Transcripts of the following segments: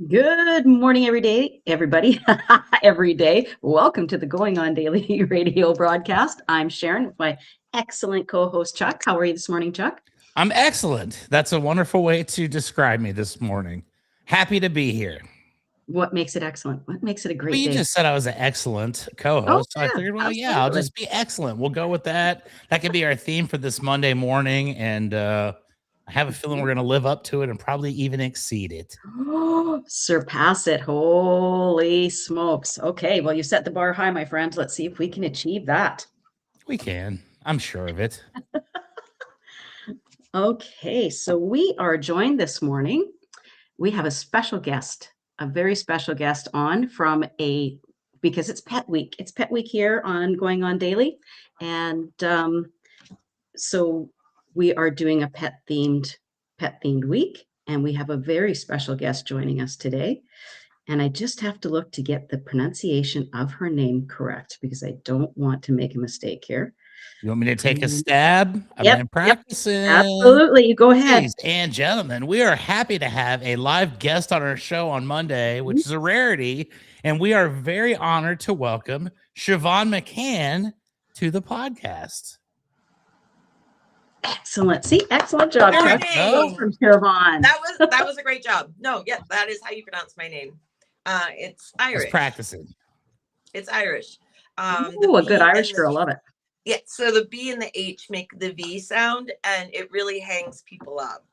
Good morning, everybody. Every day. Welcome to the Going On Daily radio broadcast. I'm Sharon with my excellent co-host, Chuck. How are you this morning, Chuck? I'm excellent. That's a wonderful way to describe me this morning. Happy to be here. What makes it excellent? What makes it a Well, great you day? just said I was an excellent Oh, co-host, so I yeah, figured, well, yeah, I'll absolutely. just be excellent. We'll go with that. That could be our theme for this Monday morning, and I have a feeling we're going to live up to it and probably even exceed it. Surpass it. Holy smokes. Okay, well, you set the bar high, my friend. Let's see if we can achieve that. We can. I'm sure of it. Okay, so we are joined this morning. We have a special guest, a very special guest on because it's Pet Week. It's Pet Week here on Going On Daily. And so we are doing a pet themed week. And we have a very special guest joining us today. And I just have to look to get the pronunciation of her name correct because I don't want to make a mistake here. You want me to take a stab? I've Yep, been practicing. absolutely. You go ahead. Ladies and gentlemen, we are happy to have a live guest on our show on Monday, which is a rarity. And we are very honored to welcome Siobhan McCann to the podcast. Excellent. See, excellent job, Chuck. Welcome, Siobhan. That was a great job. No, yeah, that is how you pronounce my name. It's Irish. I was practicing. It's Irish. Ooh, a good Irish girl. Love it. Yeah, so the B and the H make the V sound, and it really hangs people up.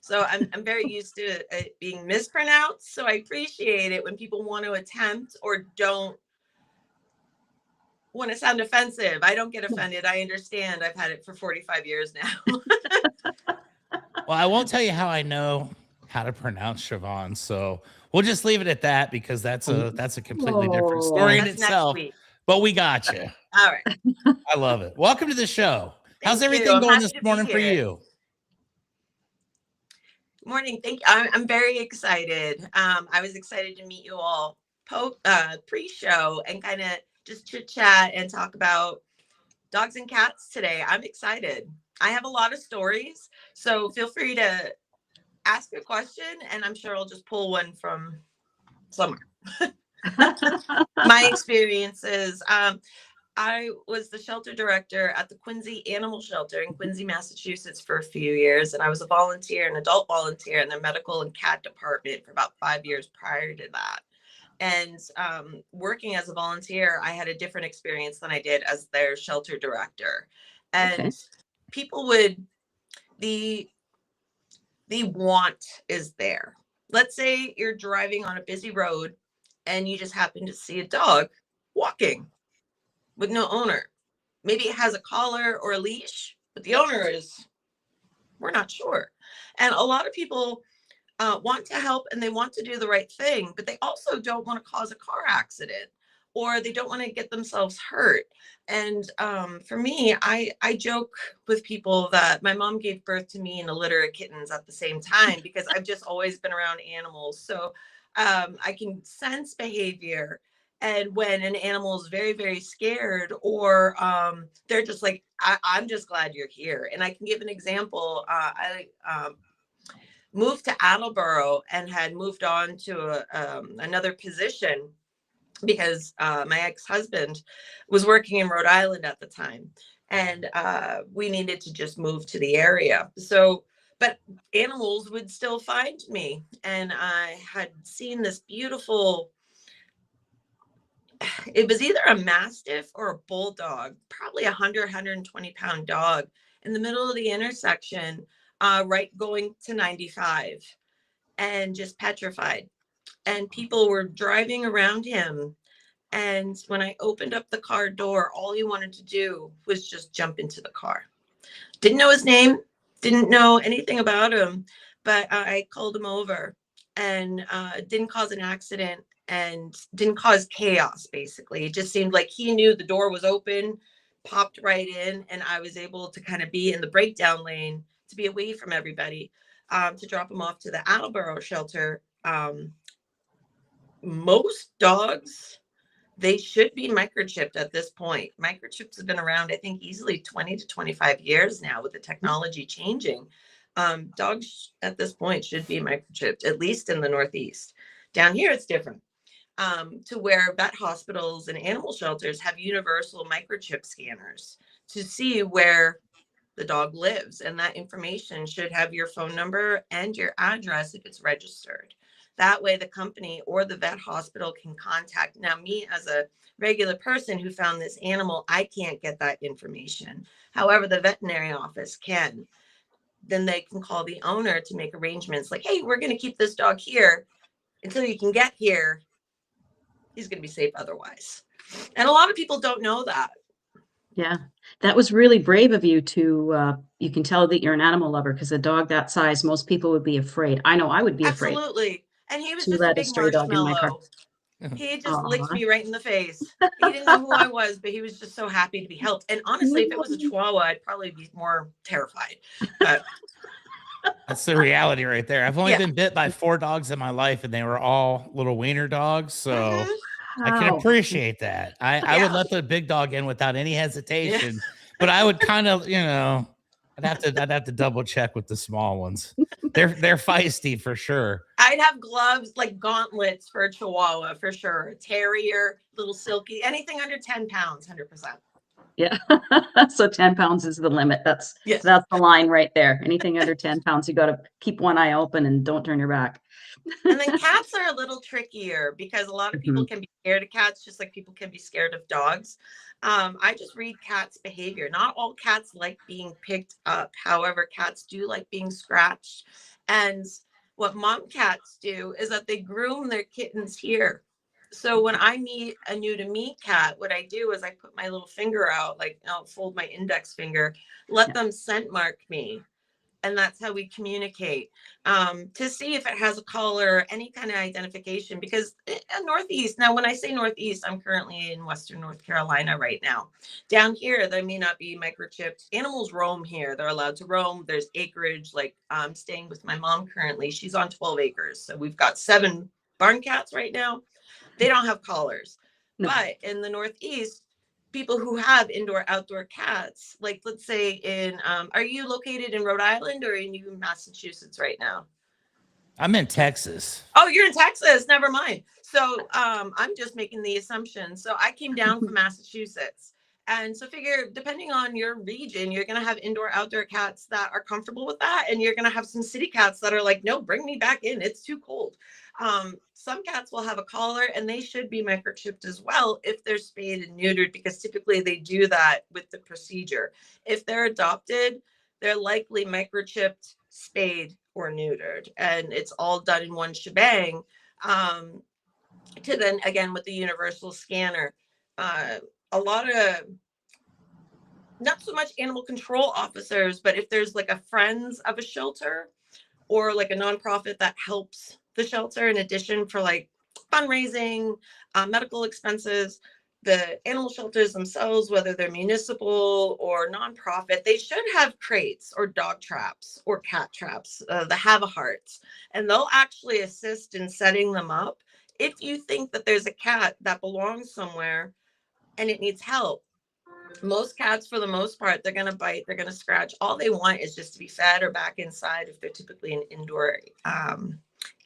So I'm very used to it being mispronounced. So I appreciate it when people want to attempt or don't want to sound offensive. I don't get offended. I understand. I've had it for 45 years now. Well, I won't tell you how I know how to pronounce Siobhan, so we'll just leave it at that because that's a completely different story in itself. But we got you. All right. I love it. Welcome to the show. How's Thank everything you. going this morning for you? Morning. Thank you. I'm very excited. I was excited to meet you all pre-show and kind of just chit chat and talk about dogs and cats today. I'm excited. I have a lot of stories, so feel free to ask a question and I'm sure I'll just pull one from somewhere. My experiences. I was the shelter director at the Quincy Animal Shelter in Quincy, Massachusetts for a few years. And I was a volunteer, an adult volunteer in their medical and cat department for about 5 years prior to that. And working as a volunteer, I had a different experience than I did as their shelter director. And people would, the want is there. Let's say you're driving on a busy road and you just happen to see a dog walking with no owner. Maybe it has a collar or a leash, but the owner we're not sure. And a lot of people want to help and they want to do the right thing, but they also don't want to cause a car accident or they don't want to get themselves hurt. And for me, I joke with people that my mom gave birth to me and a litter of kittens at the same time because I've just always been around animals. So I can sense behavior. And when an animal is very, very scared or they're just like, I'm just glad you're here. And I can give an example. I moved to Attleboro and had moved on to another position because my ex-husband was working in Rhode Island at the time. And we needed to just move to the area. So, but animals would still find me. And I had seen this beautiful, it was either a mastiff or a bulldog, probably 120 pound dog in the middle of the intersection, right going to 95 and just petrified. And people were driving around him. And when I opened up the car door, all he wanted to do was just jump into the car. Didn't know his name, didn't know anything about him, but I called him over and didn't cause an accident. And didn't cause chaos, basically. It just seemed like he knew the door was open, popped right in, and I was able to kind of be in the breakdown lane to be away from everybody, to drop him off to the Attleboro shelter. Most dogs, they should be microchipped at this point. Microchips have been around, I think, easily 20 to 25 years now with the technology changing. Dogs at this point should be microchipped, at least in the Northeast. Down here, it's different. To where vet hospitals and animal shelters have universal microchip scanners to see where the dog lives. And that information should have your phone number and your address if it's registered. That way the company or the vet hospital can contact. Now, me as a regular person who found this animal, I can't get that information. However, the veterinary office can. Then they can call the owner to make arrangements like, hey, we're going to keep this dog here until you can get here. He's going to be safe otherwise. And a lot of people don't know that. Yeah, that was really brave of you to, you can tell that you're an animal lover, because a dog that size, most people would be afraid. I know I would be afraid Absolutely. And he was to just a let a big stray dog in my car. marshmallow. He just licked Aw. me right in the face. He didn't know who I was, but he was just so happy to be helped. And honestly, if it was a Chihuahua, I'd probably be more terrified. But That's the reality right there. I've only Yeah. been bit by 4 dogs in my life, and they were all little wiener dogs. So Mhm. I can Wow. appreciate that. I would Yeah. let the big dog in without any hesitation, but I would kind of, I'd have to double check with the small ones. They're feisty for sure. I'd have gloves, like gauntlets for a Chihuahua for sure. A terrier, little silky, anything under 10 pounds, 100%. Yeah. So 10 pounds is the limit. That's Yes. the line right there. Anything under 10 pounds, you got to keep one eye open and don't turn your back. And then cats are a little trickier because a lot of people can be scared of cats, just like people can be scared of dogs. I just read cats' behavior. Not all cats like being picked up. However, cats do like being scratched. And what mom cats do is that they groom their kittens here. So when I meet a new to me cat, what I do is I put my little finger out, like I'll fold my index finger, let them scent mark me. And that's how we communicate, to see if it has a collar, any kind of identification. Because Northeast, now when I say Northeast, I'm currently in Western North Carolina right now. Down here, they may not be microchipped. Animals roam here. They're allowed to roam. There's acreage. Like I'm staying with my mom currently. She's on 12 acres. So we've got 7 barn cats right now. They don't have collars. No. But in the Northeast, people who have indoor outdoor cats, like let's say in are you located in Rhode Island or are you in Massachusetts right now? I'm in Texas. Oh, you're in Texas. Never mind. So I'm just making the assumption. So I came down from Massachusetts. And so figure, depending on your region, you're going to have indoor outdoor cats that are comfortable with that. And you're going to have some city cats that are like, no, bring me back in. It's too cold. Some cats will have a collar and they should be microchipped as well if they're spayed and neutered, because typically they do that with the procedure. If they're adopted, they're likely microchipped, spayed, or neutered. And it's all done in one shebang. To then, again, with the universal scanner, a lot of, not so much animal control officers, but if there's like a friends of a shelter or like a nonprofit that helps the shelter in addition for like fundraising, medical expenses, the animal shelters themselves, whether they're municipal or nonprofit, they should have crates or dog traps or cat traps, the have-a-hearts, and they'll actually assist in setting them up. If you think that there's a cat that belongs somewhere and it needs help, most cats, for the most part, they're going to bite, they're going to scratch. All they want is just to be fed or back inside if they're typically an indoor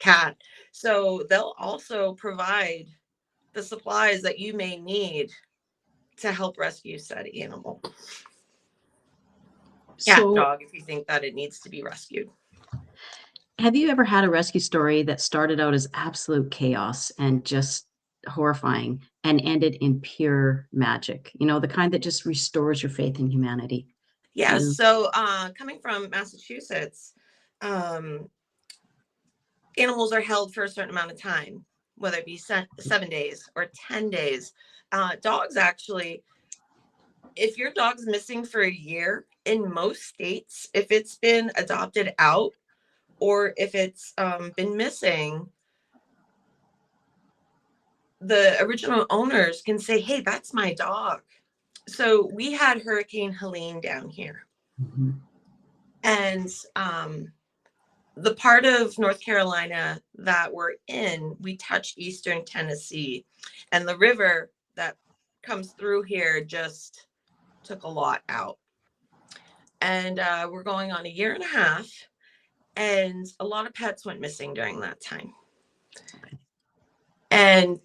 cat. So they'll also provide the supplies that you may need to help rescue said animal. Cat, So, dog, if you think that it needs to be rescued. have you ever had a rescue story that started out as absolute chaos and just horrifying and ended in pure magic? You know, the kind that just restores your faith in humanity. Yeah. So coming from Massachusetts, animals are held for a certain amount of time, whether it be 7 days or 10 days. Dogs, actually, if your dog's missing for a year, in most states, if it's been adopted out or if it's been missing, the original owners can say, hey, that's my dog. So we had Hurricane Helene down here. Mm-hmm. And the part of North Carolina that we're in, we touch Eastern Tennessee. And the river that comes through here just took a lot out. And we're going on 1.5 years. And a lot of pets went missing during that time. And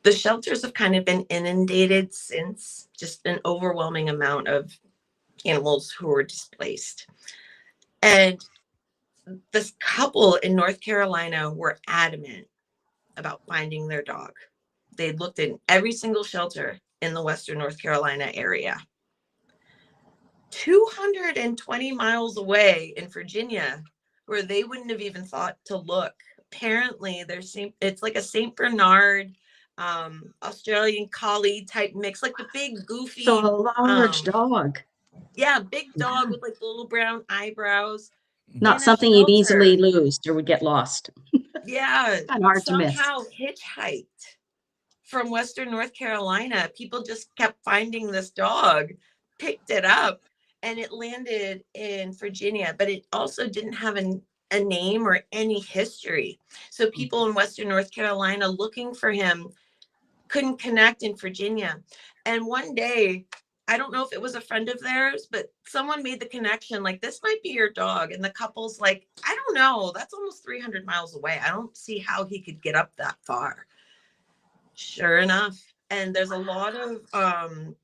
the shelters have kind of been inundated since, just an overwhelming amount of animals who were displaced. And this couple in North Carolina were adamant about finding their dog. They looked in every single shelter in the Western North Carolina area. 220 miles away in Virginia, where they wouldn't have even thought to look. Apparently, it's like a Saint Bernard, Australian Collie type mix, like the big goofy. So a large dog. Yeah, big dog with like little brown eyebrows. Not something you'd easily lose or would get lost. Yeah, Kind of hard to miss. Somehow hitchhiked from Western North Carolina. People just kept finding this dog, picked it up, and it landed in Virginia, but it also didn't have a name or any history. So people in Western North Carolina looking for him couldn't connect in Virginia. And one day, I don't know if it was a friend of theirs, but someone made the connection, like, this might be your dog. And the couple's like, I don't know, that's almost 300 miles away. I don't see how he could get up that far. Sure enough. And there's a lot of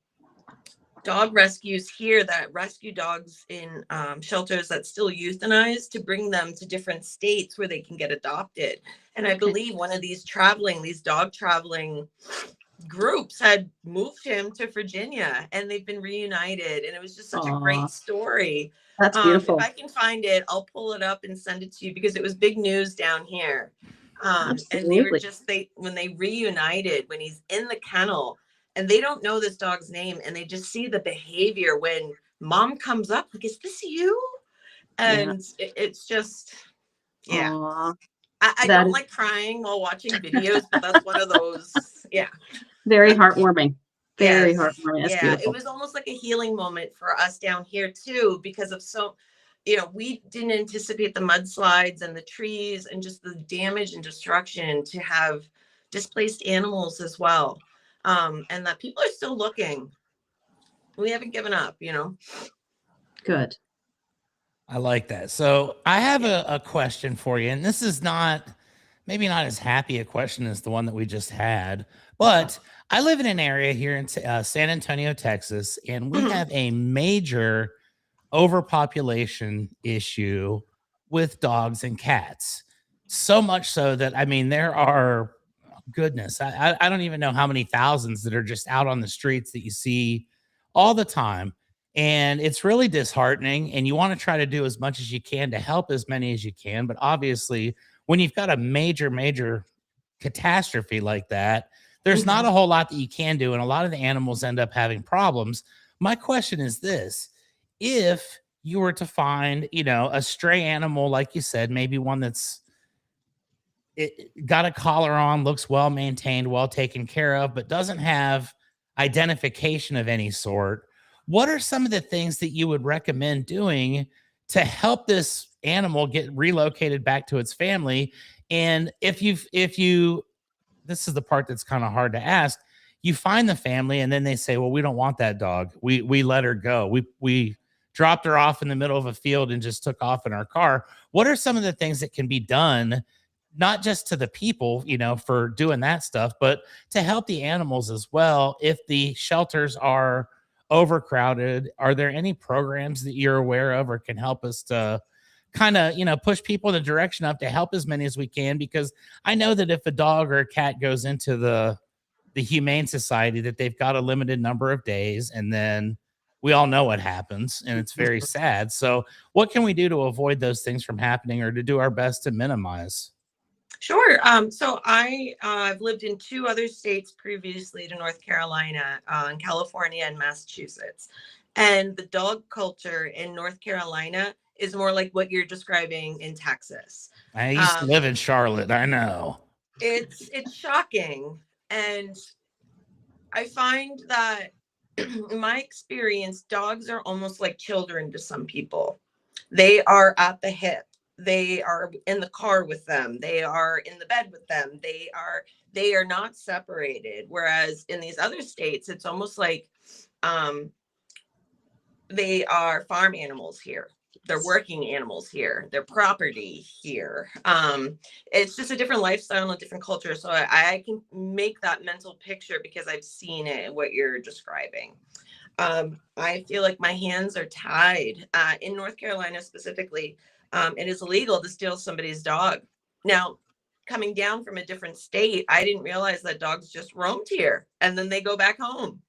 dog rescues here that rescue dogs in shelters that still euthanize to bring them to different states where they can get adopted. And I believe one of these dog traveling groups had moved him to Virginia, and they've been reunited. And it was just such a great story. That's beautiful. If I can find it, I'll pull it up and send it to you, because it was big news down here. And they were when they reunited, when he's in the kennel, and they don't know this dog's name, and they just see the behavior when mom comes up, like, is this you? And it's just, I don't like crying while watching videos, but that's one of those. Very heartwarming. Very heartwarming. That's beautiful. It was almost like a healing moment for us down here too, because of we didn't anticipate the mudslides and the trees and just the damage and destruction to have displaced animals as well. And that people are still looking. We haven't given up, Good. I like that. So I have a question for you, and this is maybe not as happy a question as the one that we just had, but I live in an area here in San Antonio, Texas, and we have a major overpopulation issue with dogs and cats. So much so that, there are, goodness, I don't even know how many thousands that are just out on the streets that you see all the time. And it's really disheartening. And you want to try to do as much as you can to help as many as you can. But obviously, when you've got a major catastrophe like that, there's not a whole lot that you can do. And a lot of the animals end up having problems. My question is this: if you were to find, a stray animal, like you said, maybe one that's got a collar on, looks well maintained, well taken care of, but doesn't have identification of any sort, what are some of the things that you would recommend doing to help this animal get relocated back to its family? And if you, this is the part that's kind of hard to ask, you find the family and then they say, well, we don't want that dog. We let her go. We dropped her off in the middle of a field and just took off in our car. What are some of the things that can be done, not just to the people, for doing that stuff, but to help the animals as well? If the shelters are overcrowded, are there any programs that you're aware of or can help us to kind of, push people in the direction of to help as many as we can? Because I know that if a dog or a cat goes into the Humane Society, that they've got a limited number of days, and then we all know what happens, and it's very sad. So what can we do to avoid those things from happening, or to do our best to minimize? Sure. So I've lived in 2 other states previously to North Carolina, in California and Massachusetts. And the dog culture in North Carolina is more like what you're describing in Texas. I used to live in Charlotte. I know. It's shocking. And I find that in my experience, dogs are almost like children to some people. They are at the hip. They are in the car with them. They are in the bed with them. They are not separated. Whereas in these other states, it's almost like they are farm animals here. they're working animals here, they're property here. It's just a different lifestyle and a different culture. So I can make that mental picture because I've seen it, what you're describing. I feel like my hands are tied. In North Carolina specifically, it is illegal to steal somebody's dog. Now, coming down from a different state, I didn't realize that dogs just roamed here and then they go back home.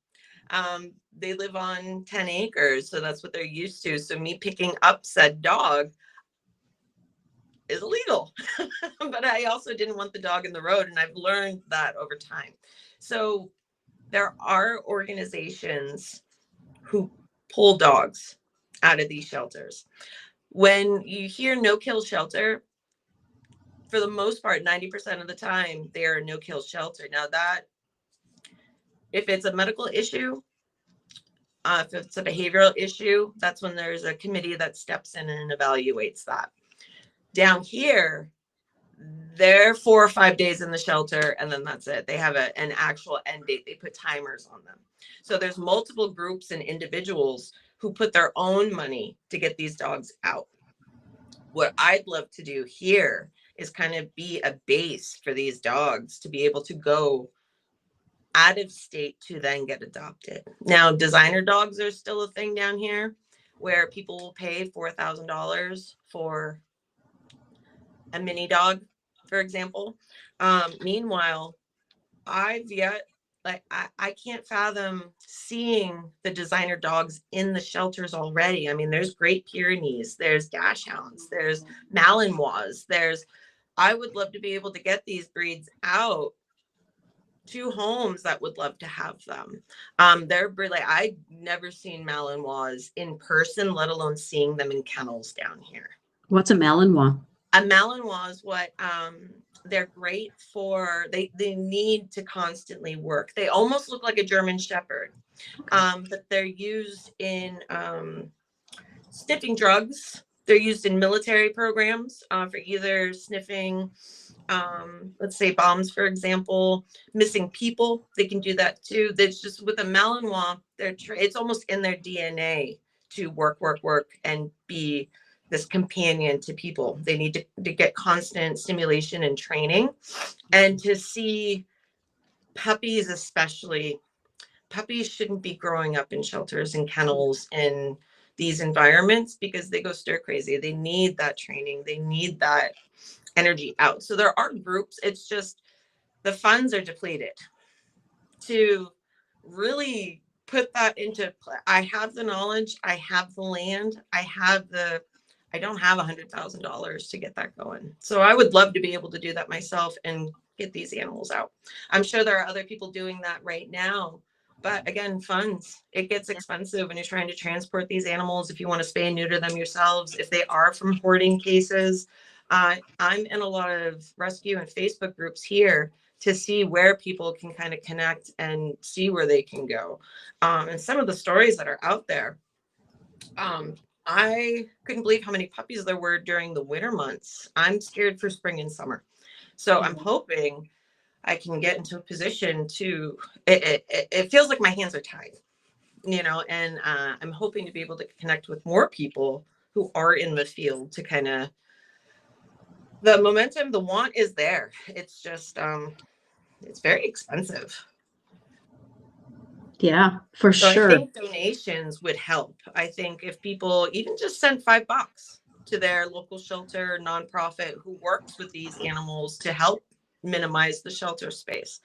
They live on 10 acres, so that's what they're used to. So me picking up said dog is illegal. But I also didn't want the dog in the road, and I've learned that over time. So there are organizations who pull dogs out of these shelters. When you hear no-kill shelter, for the most part, 90% of the time, they are a no-kill shelter. Now that, if it's a medical issue, if it's a behavioral issue, that's when there's a committee that steps in and evaluates that. Down here, they're 4 or 5 days in the shelter, and then that's it. They have an actual end date. They put timers on them. So there's multiple groups and individuals who put their own money to get these dogs out. What I'd love to do here is kind of be a base for these dogs to be able to go out of state to then get adopted. Now, designer dogs are still a thing down here where people will pay $4,000 for a mini dog, for example. Meanwhile, I can't fathom seeing the designer dogs in the shelters already. I mean, there's Great Pyrenees, there's Dachshunds, there's Malinois, I would love to be able to get these breeds out to homes that would love to have them. They're really, I've never seen Malinois in person, let alone seeing them in kennels down here. What's a Malinois? A Malinois is what they're great for. They need to constantly work. They almost look like a German Shepherd, but they're used in sniffing drugs. They're used in military programs for either sniffing, let's say bombs, for example, missing people. They can do that too. That's just with a Malinois, it's almost in their DNA to work, and be this companion to people. They need to get constant stimulation and training. And to see puppies, especially, puppies shouldn't be growing up in shelters and kennels in these environments because they go stir crazy. They need that training. They need that energy out. So there are groups. It's just the funds are depleted to really put that into play. I have the knowledge. I have the land. I don't have $100,000 to get that going. So I would love to be able to do that myself and get these animals out. I'm sure there are other people doing that right now. But again, funds, it gets expensive when you're trying to transport these animals. If you want to spay and neuter them yourselves, if they are from hoarding cases, I'm in a lot of rescue and Facebook groups here to see where people can kind of connect and see where they can go. And some of the stories that are out there, I couldn't believe how many puppies there were during the winter months. I'm scared for spring and summer. So I'm hoping I can get into a position to, it feels like my hands are tied, and I'm hoping to be able to connect with more people who are in the field to kind of, the momentum, the want is there. It's just, it's very expensive. Yeah, for sure. I think donations would help. I think if people even just send $5 to their local shelter, nonprofit who works with these animals to help minimize the shelter space.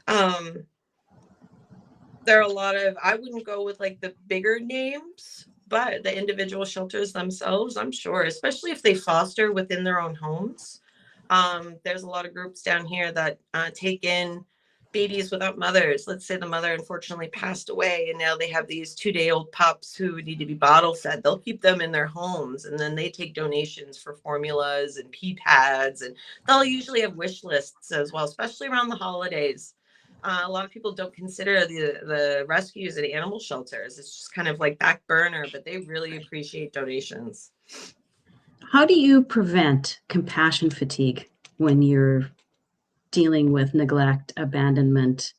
There are a lot of, I wouldn't go with like the bigger names, but the individual shelters themselves, I'm sure, especially if they foster within their own homes. There's a lot of groups down here that take in babies without mothers. Let's say the mother unfortunately passed away and now they have these 2-day-old pups who need to be bottle fed. They'll keep them in their homes and then they take donations for formulas and pee pads, and they'll usually have wish lists as well, especially around the holidays. A lot of people don't consider the rescues at animal shelters. It's just kind of like back burner, but they really appreciate donations. How do you prevent compassion fatigue when you're dealing with neglect, abandonment,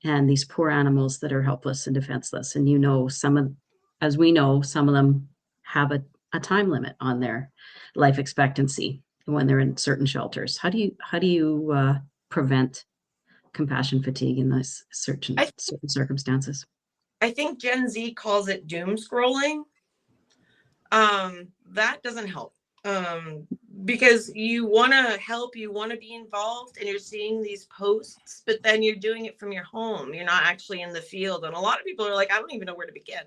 and these poor animals that are helpless and defenseless? And some of them have a time limit on their life expectancy when they're in certain shelters. How do you prevent compassion fatigue in those certain circumstances? I think Gen Z calls it doom scrolling. That doesn't help. Because you want to help, you want to be involved, and you're seeing these posts, but then you're doing it from your home. You're not actually in the field. And a lot of people are like, I don't even know where to begin.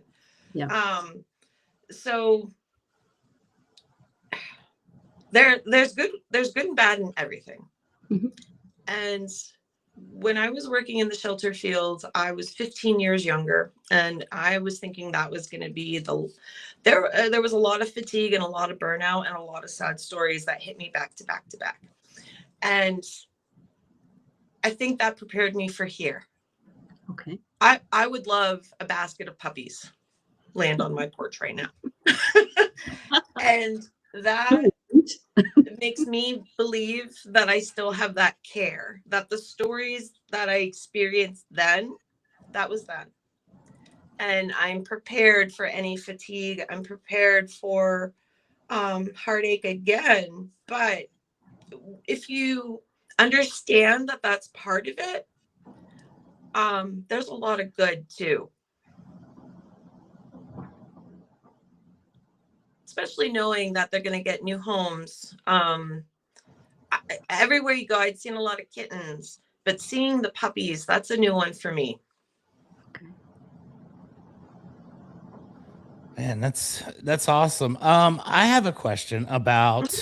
Yeah. So there's good and bad in everything. Mm-hmm. And when I was working in the shelter field, I was 15 years younger, and I was thinking that was going to be there was a lot of fatigue and a lot of burnout and a lot of sad stories that hit me back to back to back. And I think that prepared me for here. Okay. I would love a basket of puppies land on my porch right now. And that makes me believe that I still have that care, that the stories that I experienced then, that was then. And I'm prepared for any fatigue. I'm prepared for heartache again. But if you understand that that's part of it, there's a lot of good too. Especially knowing that they're going to get new homes. Everywhere you go, I'd seen a lot of kittens, but seeing the puppies, that's a new one for me. Man, that's awesome. I have a question about,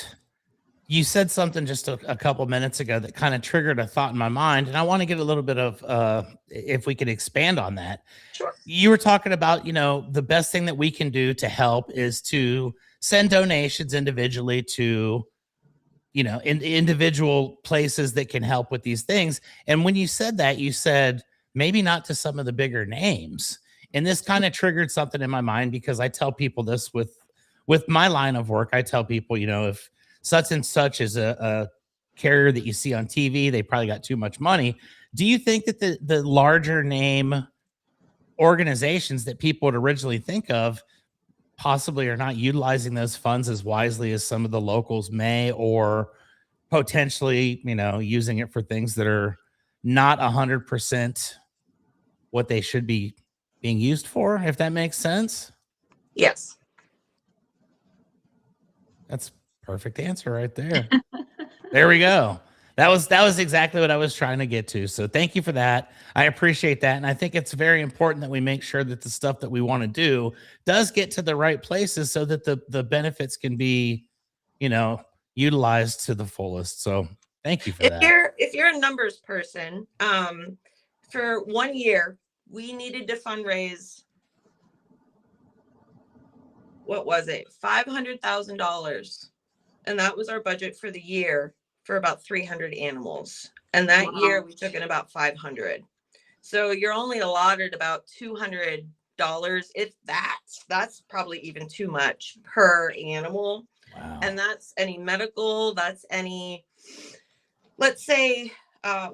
you said something just a couple minutes ago that kind of triggered a thought in my mind, and I want to get a little bit of if we could expand on that. Sure. You were talking about, the best thing that we can do to help is to send donations individually to, in individual places that can help with these things. And when you said that, you said maybe not to some of the bigger names. And this kind of triggered something in my mind, because I tell people this with my line of work. I tell people, if such and such is a carrier that you see on TV, they probably got too much money. Do you think that the larger name organizations that people would originally think of possibly are not utilizing those funds as wisely as some of the locals may, or potentially, using it for things that are not 100% what they should be being used for, if that makes sense? Yes. That's perfect answer right there. There we go. That was exactly what I was trying to get to. So thank you for that. I appreciate that. And I think it's very important that we make sure that the stuff that we want to do does get to the right places, so that the benefits can be, utilized to the fullest. So thank you for that. If you're a numbers person, for 1 year, we needed to fundraise, what was it? $500,000. And that was our budget for the year, for about 300 animals. And that year we took in about 500. So you're only allotted about $200, if that's probably even too much per animal. Wow. And that's any medical, that's any, let's say,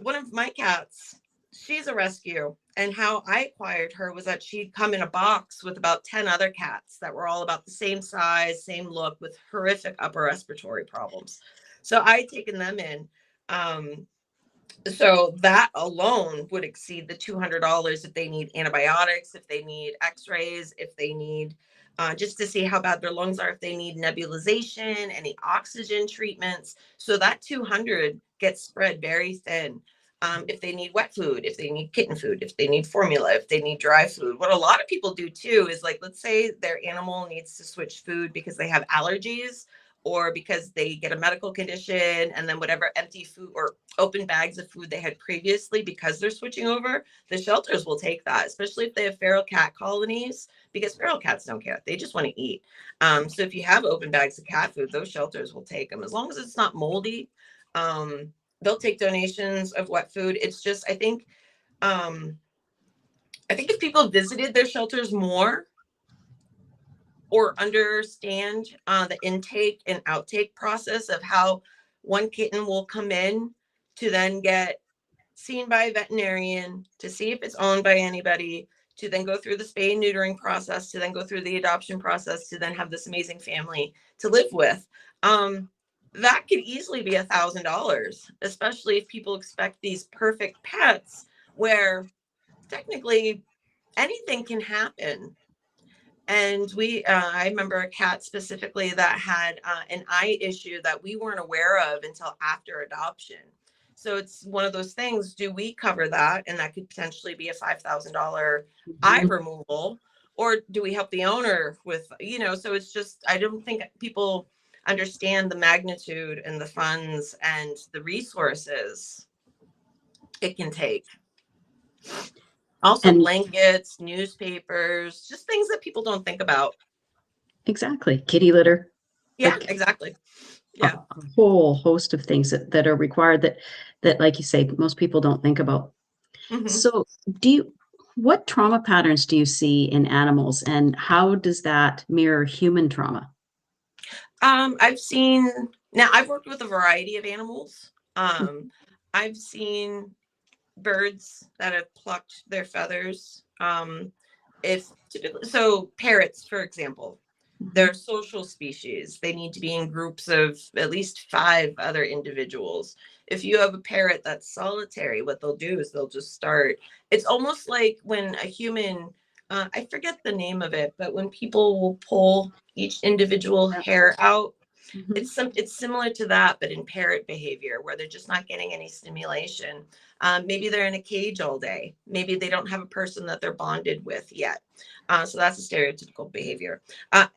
one of my cats, she's a rescue. And how I acquired her was that she'd come in a box with about 10 other cats that were all about the same size, same look, with horrific upper respiratory problems. So I had taken them in. So that alone would exceed the $200 if they need antibiotics, if they need x-rays, if they need just to see how bad their lungs are, if they need nebulization, any oxygen treatments. So that 200 gets spread very thin. If they need wet food, if they need kitten food, if they need formula, if they need dry food. What a lot of people do too is, like, let's say their animal needs to switch food because they have allergies, or because they get a medical condition, and then whatever empty food or open bags of food they had previously, because they're switching over, the shelters will take that, especially if they have feral cat colonies, because feral cats don't care. They just want to eat. So if you have open bags of cat food, those shelters will take them, as long as it's not moldy. They'll take donations of wet food. It's just, I think if people visited their shelters more, or understand the intake and outtake process of how one kitten will come in to then get seen by a veterinarian to see if it's owned by anybody, to then go through the spay and neutering process, to then go through the adoption process, to then have this amazing family to live with. That could easily be $1,000, especially if people expect these perfect pets where technically anything can happen. And I remember a cat specifically that had an eye issue that we weren't aware of until after adoption. So it's one of those things, do we cover that? And that could potentially be a $5,000 eye removal, or do we help the owner with, so it's just, I don't think people understand the magnitude and the funds and the resources it can take. Also, blankets, newspapers, just things that people don't think about. Exactly. Kitty litter. Yeah, exactly. Yeah. A whole host of things that are required that, like you say, most people don't think about. Mm-hmm. So what trauma patterns do you see in animals, and how does that mirror human trauma? I've worked with a variety of animals. I've seen birds that have plucked their feathers. So parrots, for example, they're social species. They need to be in groups of at least 5 other individuals. If you have a parrot that's solitary, what they'll do is they'll just start. It's almost like when a human, I forget the name of it, but when people will pull each individual hair out, it's similar to that, but in parrot behavior, where they're just not getting any stimulation. Maybe they're in a cage all day. Maybe they don't have a person that they're bonded with yet. So that's a stereotypical behavior.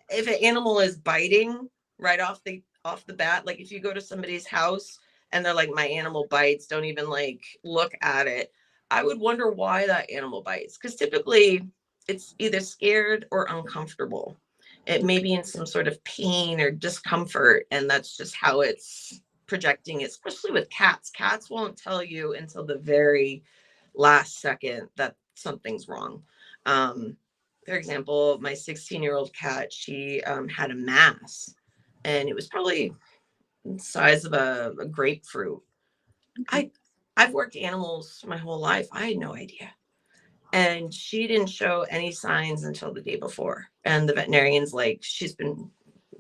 If an animal is biting right off the bat, like if you go to somebody's house and they're like, my animal bites, don't even like look at it, I would wonder why that animal bites, because typically it's either scared or uncomfortable. It may be in some sort of pain or discomfort, and that's just how it's projecting, especially with cats. Cats won't tell you until the very last second that something's wrong. For example, my 16-year-old cat, she had a mass, and it was probably the size of a grapefruit. I've worked animals my whole life. I had no idea. And she didn't show any signs until the day before. And the veterinarian's like, she's been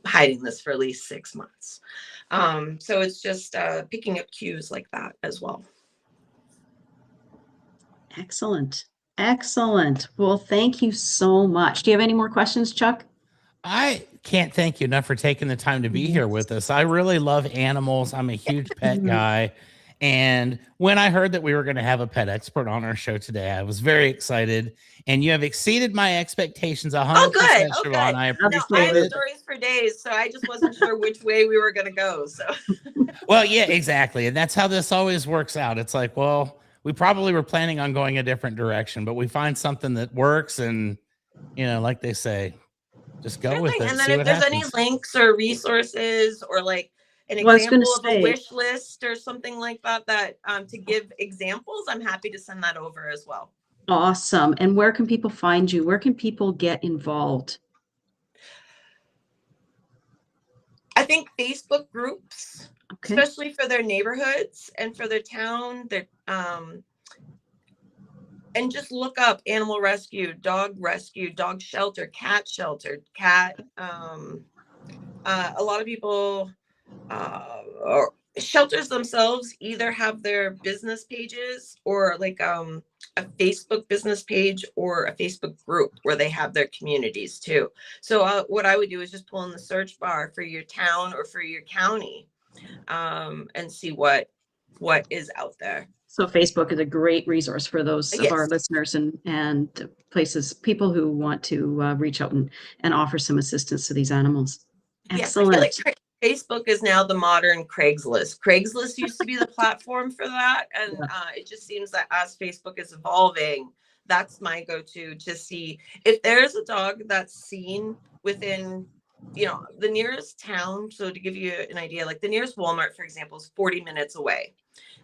hiding this for at least 6 months. So it's just picking up cues like that as well. Excellent. Excellent. Well, thank you so much. Do you have any more questions, Chuck? I can't thank you enough for taking the time to be here with us. I really love animals. I'm a huge pet guy. And when I heard that we were going to have a pet expert on our show today, I was very excited. And you have exceeded my expectations 100%, oh, good. Siobhan. I appreciate it. I have stories for days, so I just wasn't sure which way we were going to go. So, well, yeah, exactly. And that's how this always works out. It's like, well, we probably were planning on going a different direction, but we find something that works. And, like they say, just go with it. And then if there's any links or resources or like an example of a wish list or something like that, to give examples, I'm happy to send that over as well. Awesome. And where can people find you? Where can people get involved? I think Facebook groups, especially for their neighborhoods and for their town, and just look up animal rescue, dog shelter, cat shelter, cat. A lot of people, or shelters themselves either have their business pages or like a Facebook business page or a Facebook group where they have their communities too. So what I would do is just pull in the search bar for your town or for your county and see what is out there. So Facebook is a great resource for those of our listeners and places, people who want to reach out and offer some assistance to these animals. Excellent. Yes, I feel like Facebook is now the modern Craigslist. Craigslist used to be the platform for that. And it just seems that as Facebook is evolving, that's my go-to to see if there's a dog that's seen within, the nearest town. So to give you an idea, like the nearest Walmart, for example, is 40 minutes away.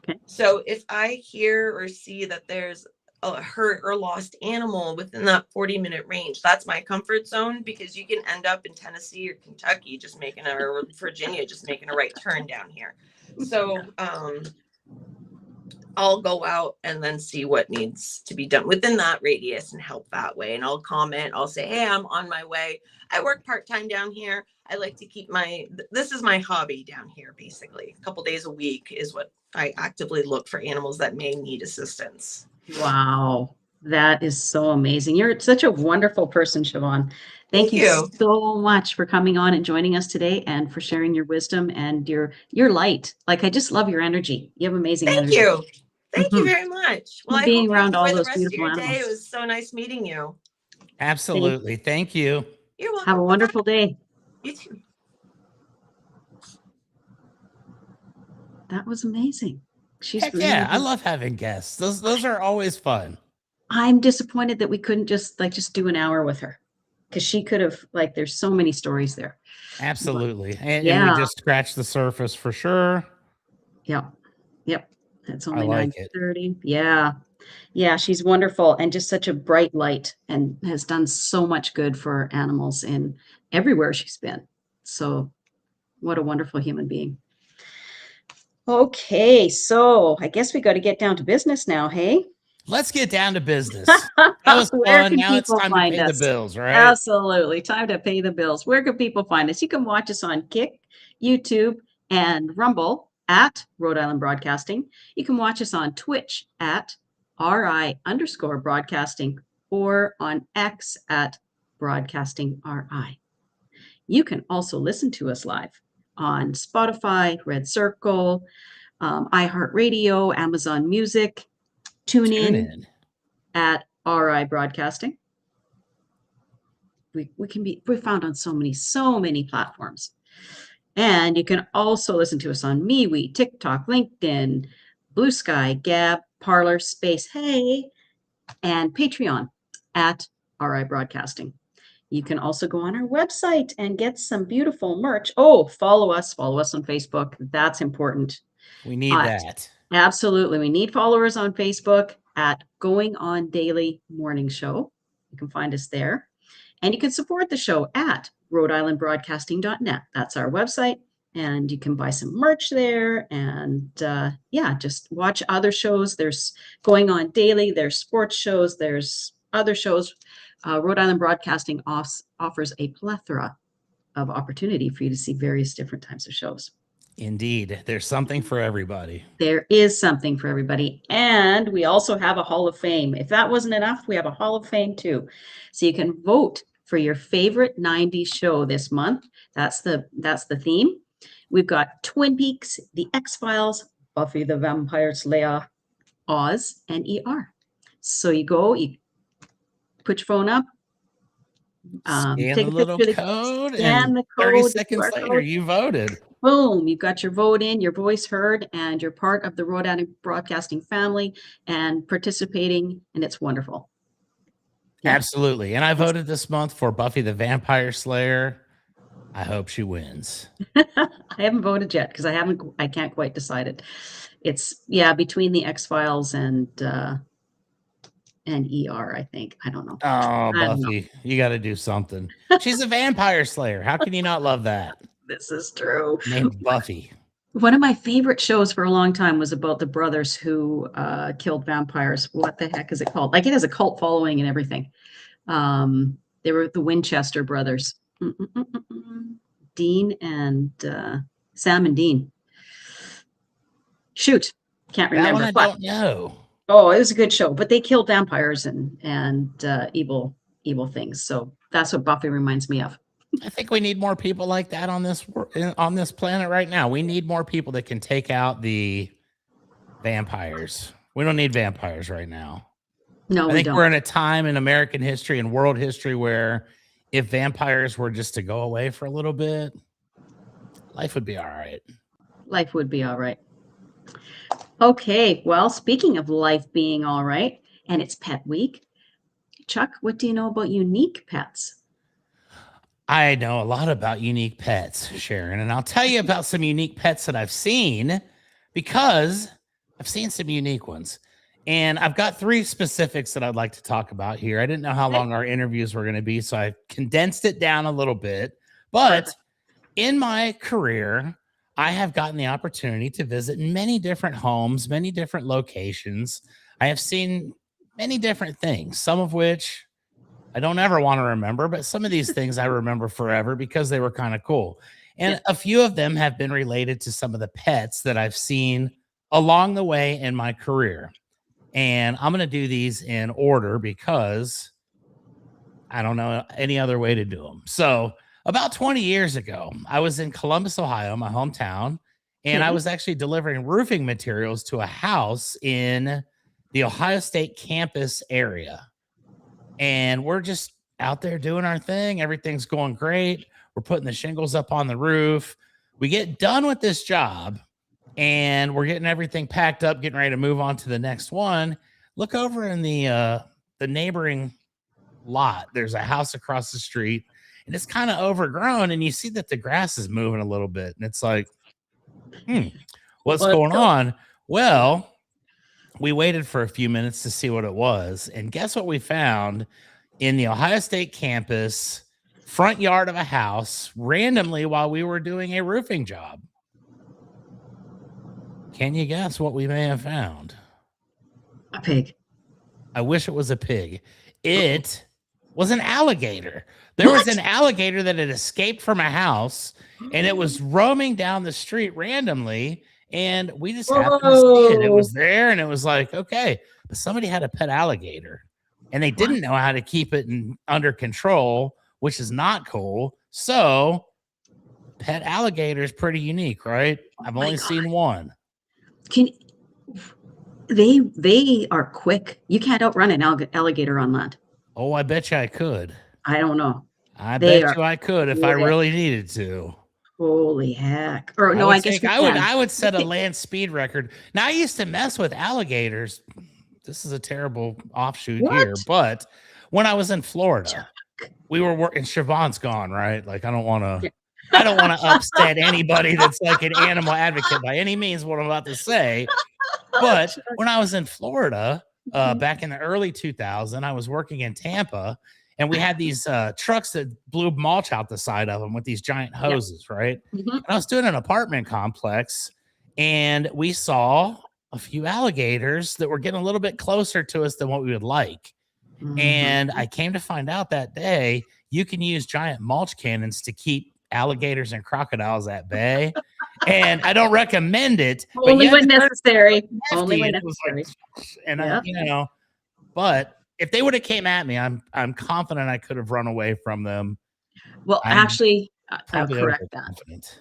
Okay. So if I hear or see that there's a hurt or lost animal within that 40-minute range, that's my comfort zone, because you can end up in Tennessee or Kentucky or Virginia just making a right turn down here. So I'll go out and then see what needs to be done within that radius and help that way. And I'll comment, I'll say, hey, I'm on my way. I work part-time down here. I like to keep this is my hobby down here, basically. A couple days a week is what I actively look for animals that may need assistance. Wow. That is so amazing. You're such a wonderful person, Siobhan. Thank you so much for coming on and joining us today and for sharing your wisdom and your light. Like, I just love your energy. You have amazing energy. Thank you. Thank you very much. Well, I being hope around you all enjoy the those rest of beautiful your day. animals. It was so nice meeting you. Absolutely. Thank you. You're welcome. Have a wonderful day. You too. That was amazing. Heck yeah, I love having guests. Those are always fun. I'm disappointed that we couldn't just do an hour with her, because she could have, there's so many stories there. Absolutely. And we just scratched the surface for sure. Yep. It's only I like 9:30. Yeah, she's wonderful and just such a bright light and has done so much good for animals in everywhere she's been. So what a wonderful human being. Okay, so I guess we got to get down to business now, hey? Let's get down to business. That was fun. Now it's time to pay the bills, right? Absolutely. Time to pay the bills. Where can people find us? You can watch us on Kick, YouTube, and Rumble at Rhode Island Broadcasting. You can watch us on Twitch at RI_broadcasting or on X at Broadcasting RI. You can also listen to us live on Spotify, Red Circle, iHeartRadio, Amazon Music. Tune in at RI Broadcasting. We're found on so many platforms. And you can also listen to us on MeWe, TikTok, LinkedIn, Blue Sky, Gab, Parler, Space Hey, and Patreon at RI Broadcasting. You can also go on our website and get some beautiful merch. Oh, follow us on Facebook. That's important. We need that. Absolutely. We need followers on Facebook at Going On Daily Morning Show. You can find us there. And you can support the show at RhodeIslandBroadcasting.net. That's our website. And you can buy some merch there. And just watch other shows. There's Going On Daily. There's sports shows. There's other shows. Rhode Island Broadcasting offers a plethora of opportunity for you to see various different types of shows. Indeed. There's something for everybody. There is something for everybody. And we also have a Hall of Fame. If that wasn't enough, we have a Hall of Fame too. So you can vote for your favorite 90s show this month. That's the theme. We've got Twin Peaks, The X-Files, Buffy the Vampire Slayer, Oz, and ER. So you put your phone up, take a little picture, code, scan and the code, 30 seconds QR later, code. you voted. Boom, you've got your vote in, your voice heard, and you're part of the Rhode Island Broadcasting family and participating, and it's wonderful. Yeah. Absolutely. And I voted this month for Buffy the Vampire Slayer. I hope she wins. I haven't voted yet because I can't quite decide it. It's between the X-Files and ER, I think. I don't know. Oh, Buffy, you got to do something. She's a vampire slayer. How can you not love that? This is true. Named Buffy. One of my favorite shows for a long time was about the brothers who killed vampires. What the heck is it called? Like, it has a cult following and everything. They were the Winchester brothers. Dean and Sam and Dean. Shoot, can't remember. That one I don't know. Oh, it was a good show, but they killed vampires and evil things. So that's what Buffy reminds me of. I think we need more people like that on this planet right now. We need more people that can take out the vampires. We don't need vampires right now. No, I think we're in a time in American history and world history where if vampires were just to go away for a little bit, life would be all right. Life would be all right. Okay, well, speaking of life being all right, and it's Pet Week, Chuck, what do you know about unique pets? I know a lot about unique pets, Sharon, and I'll tell you about some unique pets that I've seen because I've seen some unique ones. And I've got 3 specifics that I'd like to talk about here. I didn't know how long our interviews were going to be, so I condensed it down a little bit. But in my career, I have gotten the opportunity to visit many different homes, many different locations. I have seen many different things, some of which I don't ever want to remember, but some of these things I remember forever because they were kind of cool. And a few of them have been related to some of the pets that I've seen along the way in my career. And I'm going to do these in order because I don't know any other way to do them. So, about 20 years ago, I was in Columbus, Ohio, my hometown, and I Okay. was actually delivering roofing materials to a house in the Ohio State campus area. And we're just out there doing our thing. Everything's going great. We're putting the shingles up on the roof. We get done with this job and we're getting everything packed up, getting ready to move on to the next one. Look over in the neighboring lot. There's a house across the street and it's kind of overgrown, and you see that the grass is moving a little bit, and it's like, what's going on? Well, we waited for a few minutes to see what it was, and guess what we found in the Ohio State campus front yard of a house randomly while we were doing a roofing job? Can you guess what we may have found? A pig. I wish it was a pig. It was an alligator. There was an alligator that had escaped from a house, and it was roaming down the street randomly, and we just happened to see it. It was there, and it was like, okay, but somebody had a pet alligator, and they didn't know how to keep it under control, which is not cool. So, pet alligator is pretty unique, right? I've only seen one. They are quick. You can't outrun an alligator on land. Oh, I bet you I could. I don't know. I bet you I could if I really needed to. Holy heck. Or no, I guess I would set a land speed record. Now, I used to mess with alligators. This is a terrible offshoot here, but when I was in Florida, we were working. Siobhan's gone, right? Like, I don't want to upset anybody that's like an animal advocate by any means, what I'm about to say. But when I was in Florida, back in the early 2000s, I was working in Tampa, and we had these trucks that blew mulch out the side of them with these giant hoses, right? And I was doing an apartment complex, and we saw a few alligators that were getting a little bit closer to us than what we would like. And I came to find out that day, you can use giant mulch cannons to keep alligators and crocodiles at bay. And I don't recommend it. Only when necessary. Only when necessary. And but if they would have came at me, I'm confident I could have run away from them. Well, actually, I'll correct that.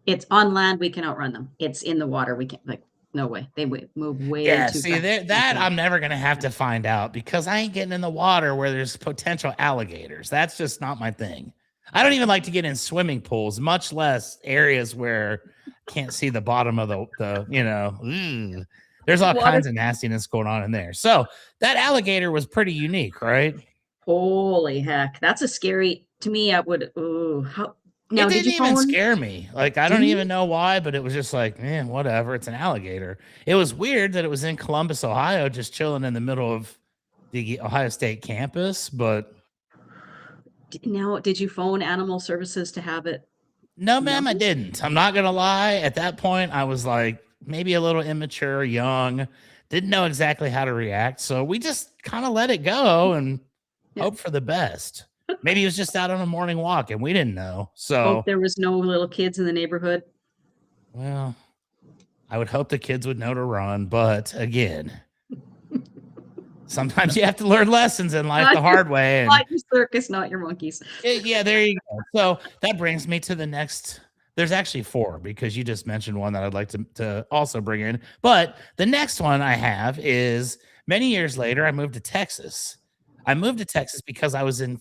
It's on land, we can outrun them. It's in the water, we can't. Like, no way. They move way too fast. See, that I'm never gonna have to find out because I ain't getting in the water where there's potential alligators. That's just not my thing. I don't even like to get in swimming pools, much less areas where I can't see the bottom of the there's all kinds of nastiness going on in there. So that alligator was pretty unique, right? Holy heck. That's a scary, to me, I would, how. Now, it didn't even scare me. Like, I don't even know why, but it was just like, man, whatever. It's an alligator. It was weird that it was in Columbus, Ohio, just chilling in the middle of the Ohio State campus. But now, did you phone animal services to have it? No, ma'am, I didn't. I'm not going to lie. At that point, I was like maybe a little immature, young, didn't know exactly how to react. So we just kind of let it go and hope for the best. Maybe he was just out on a morning walk and we didn't know. So there was no little kids in the neighborhood. Well, I would hope the kids would know to run, but again, sometimes you have to learn lessons in life the hard way. Not your circus, not your monkeys. Yeah, there you go. So that brings me to the next. There's actually 4 because you just mentioned one that I'd like to also bring in. But the next one I have is many years later, I moved to Texas. I moved to Texas because I was in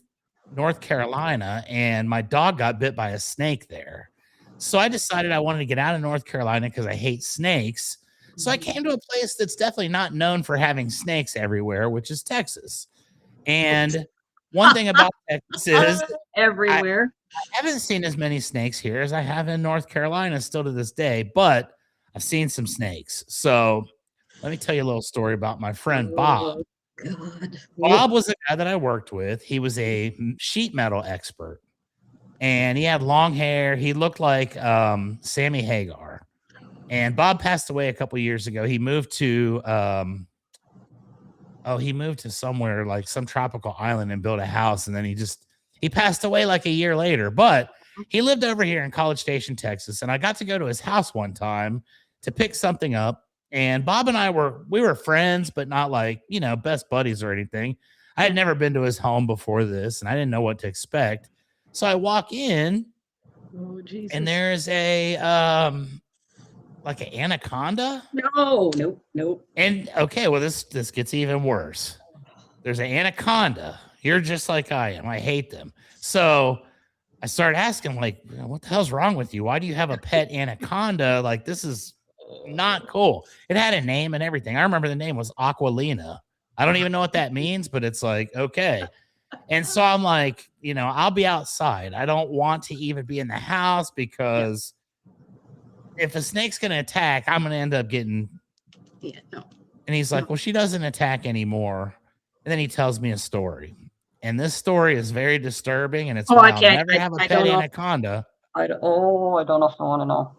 North Carolina and my dog got bit by a snake there. So I decided I wanted to get out of North Carolina because I hate snakes. So I came to a place that's definitely not known for having snakes everywhere, which is Texas. And one thing about Texas is everywhere. I haven't seen as many snakes here as I have in North Carolina still to this day, but I've seen some snakes. So let me tell you a little story about my friend Bob. God. Bob was a guy that I worked with. He was a sheet metal expert. and he had long hair. He looked like Sammy Hagar. And Bob passed away a couple years ago. He moved to somewhere like some tropical island and built a house, and then he passed away like a year later. But he lived over here in College Station, Texas, and I got to go to his house one time to pick something up. And Bob and I were friends, but not like, best buddies or anything. I had never been to his home before this, and I didn't know what to expect. So I walk in, and there's a like an anaconda. No. And okay, well, this gets even worse. There's an anaconda. You're just like I am. I hate them. So I started asking, like, what the hell's wrong with you? Why do you have a pet anaconda? Like, this is not cool. It had a name and everything. I remember the name was Aquilina. I don't even know what that means, but it's like, okay. And so I'm like, I'll be outside. I don't want to even be in the house because if a snake's going to attack, I'm going to end up getting. Yeah, no. And he's like, well, she doesn't attack anymore. And then he tells me a story. And this story is very disturbing. And it's I I'll can't. never have a pet anaconda. I don't know if I want to know.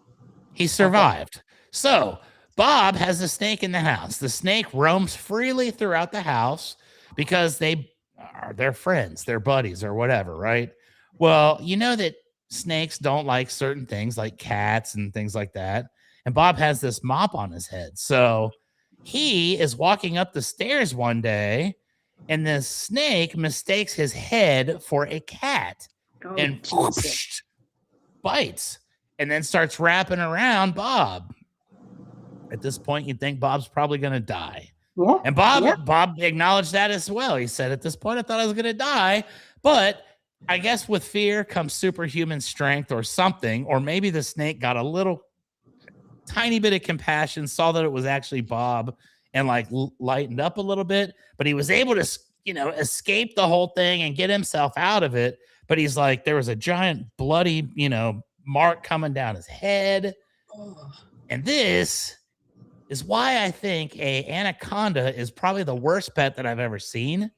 He survived. Okay. So Bob has a snake in the house. The snake roams freely throughout the house because they're friends, they're buddies or whatever, right? Well, you know that snakes don't like certain things like cats and things like that. And Bob has this mop on his head. So he is walking up the stairs one day and the snake mistakes his head for a cat and whoosh, bites and then starts wrapping around Bob. At this point, you'd think Bob's probably going to die. Yeah. And Bob acknowledged that as well. He said, at this point, I thought I was going to die, but I guess with fear comes superhuman strength or something, or maybe the snake got a little tiny bit of compassion, saw that it was actually Bob and like lightened up a little bit, but he was able to, escape the whole thing and get himself out of it. But he's like, there was a giant bloody, mark coming down his head. Oh. And this is why I think a anaconda is probably the worst pet that I've ever seen.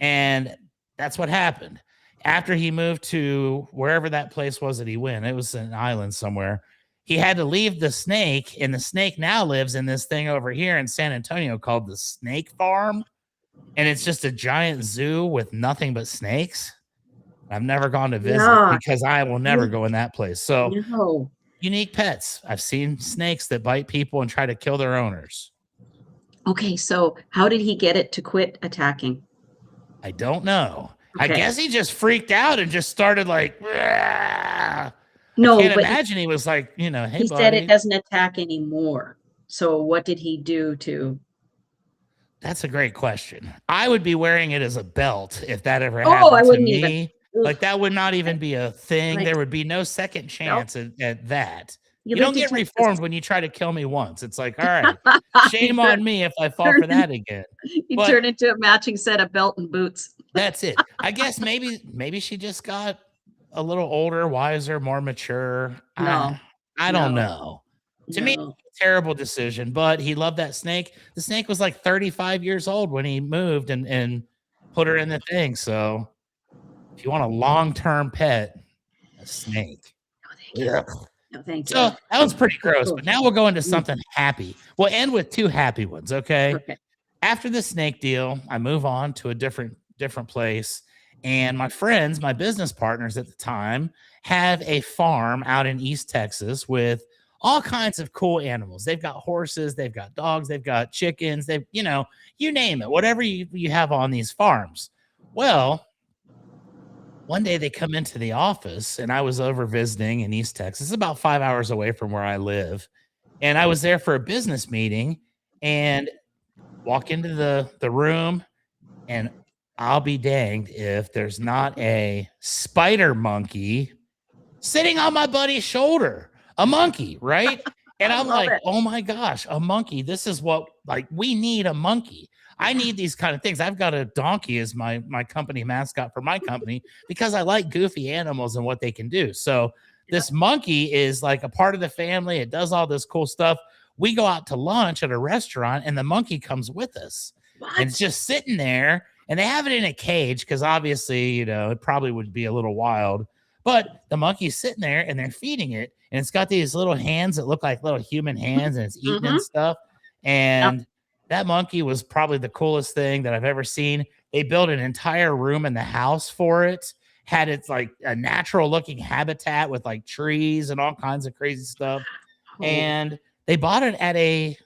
And that's what happened. After he moved to wherever that place was that he went, it was an island somewhere. He had to leave the snake, and the snake now lives in this thing over here in San Antonio called the Snake Farm. And it's just a giant zoo with nothing but snakes. I've never gone to visit because I will never go in that place. So unique pets. I've seen snakes that bite people and try to kill their owners. Okay, so how did he get it to quit attacking? I don't know. Okay. I guess he just freaked out and just started like, Rah! No, I can't imagine he was like, hey, he said it doesn't attack anymore. So what did he do to? That's a great question. I would be wearing it as a belt if that ever happened to me. Even. Like that would not even be a thing. Right. There would be no second chance at that. You don't get reformed when you try to kill me once. It's like, all right, shame on me if I fall for that again. You turn into a matching set of belt and boots. That's it. I guess maybe she just got a little older, wiser, more mature. I don't know. To me, terrible decision, but he loved that snake. The snake was like 35 years old when he moved and put her in the thing. So if you want a long-term pet, a snake. No, thank you. So that was pretty gross, but now we'll go into something happy. We'll end with two happy ones, okay? After the snake deal, I move on to a different place. And my friends, my business partners at the time, have a farm out in East Texas with all kinds of cool animals. They've got horses, they've got dogs, they've got chickens, they've, you name it, whatever you have on these farms. Well, one day they come into the office and I was over visiting in East Texas. It's about 5 hours away from where I live. And I was there for a business meeting and walk into the room, and I'll be danged if there's not a spider monkey sitting on my buddy's shoulder. A monkey, right? And I'm like, oh my gosh, a monkey. This is what, we need a monkey. I need these kind of things. I've got a donkey as my company mascot for my company because I like goofy animals and what they can do. So this monkey is like a part of the family. It does all this cool stuff. We go out to lunch at a restaurant and the monkey comes with us. What? And it's just sitting there, and they have it in a cage because obviously, it probably would be a little wild. But the monkey's sitting there and they're feeding it, and it's got these little hands that look like little human hands, and it's eating and stuff. And that monkey was probably the coolest thing that I've ever seen. They built an entire room in the house for it, had its like a natural looking habitat with like trees and all kinds of crazy stuff. And they bought it at I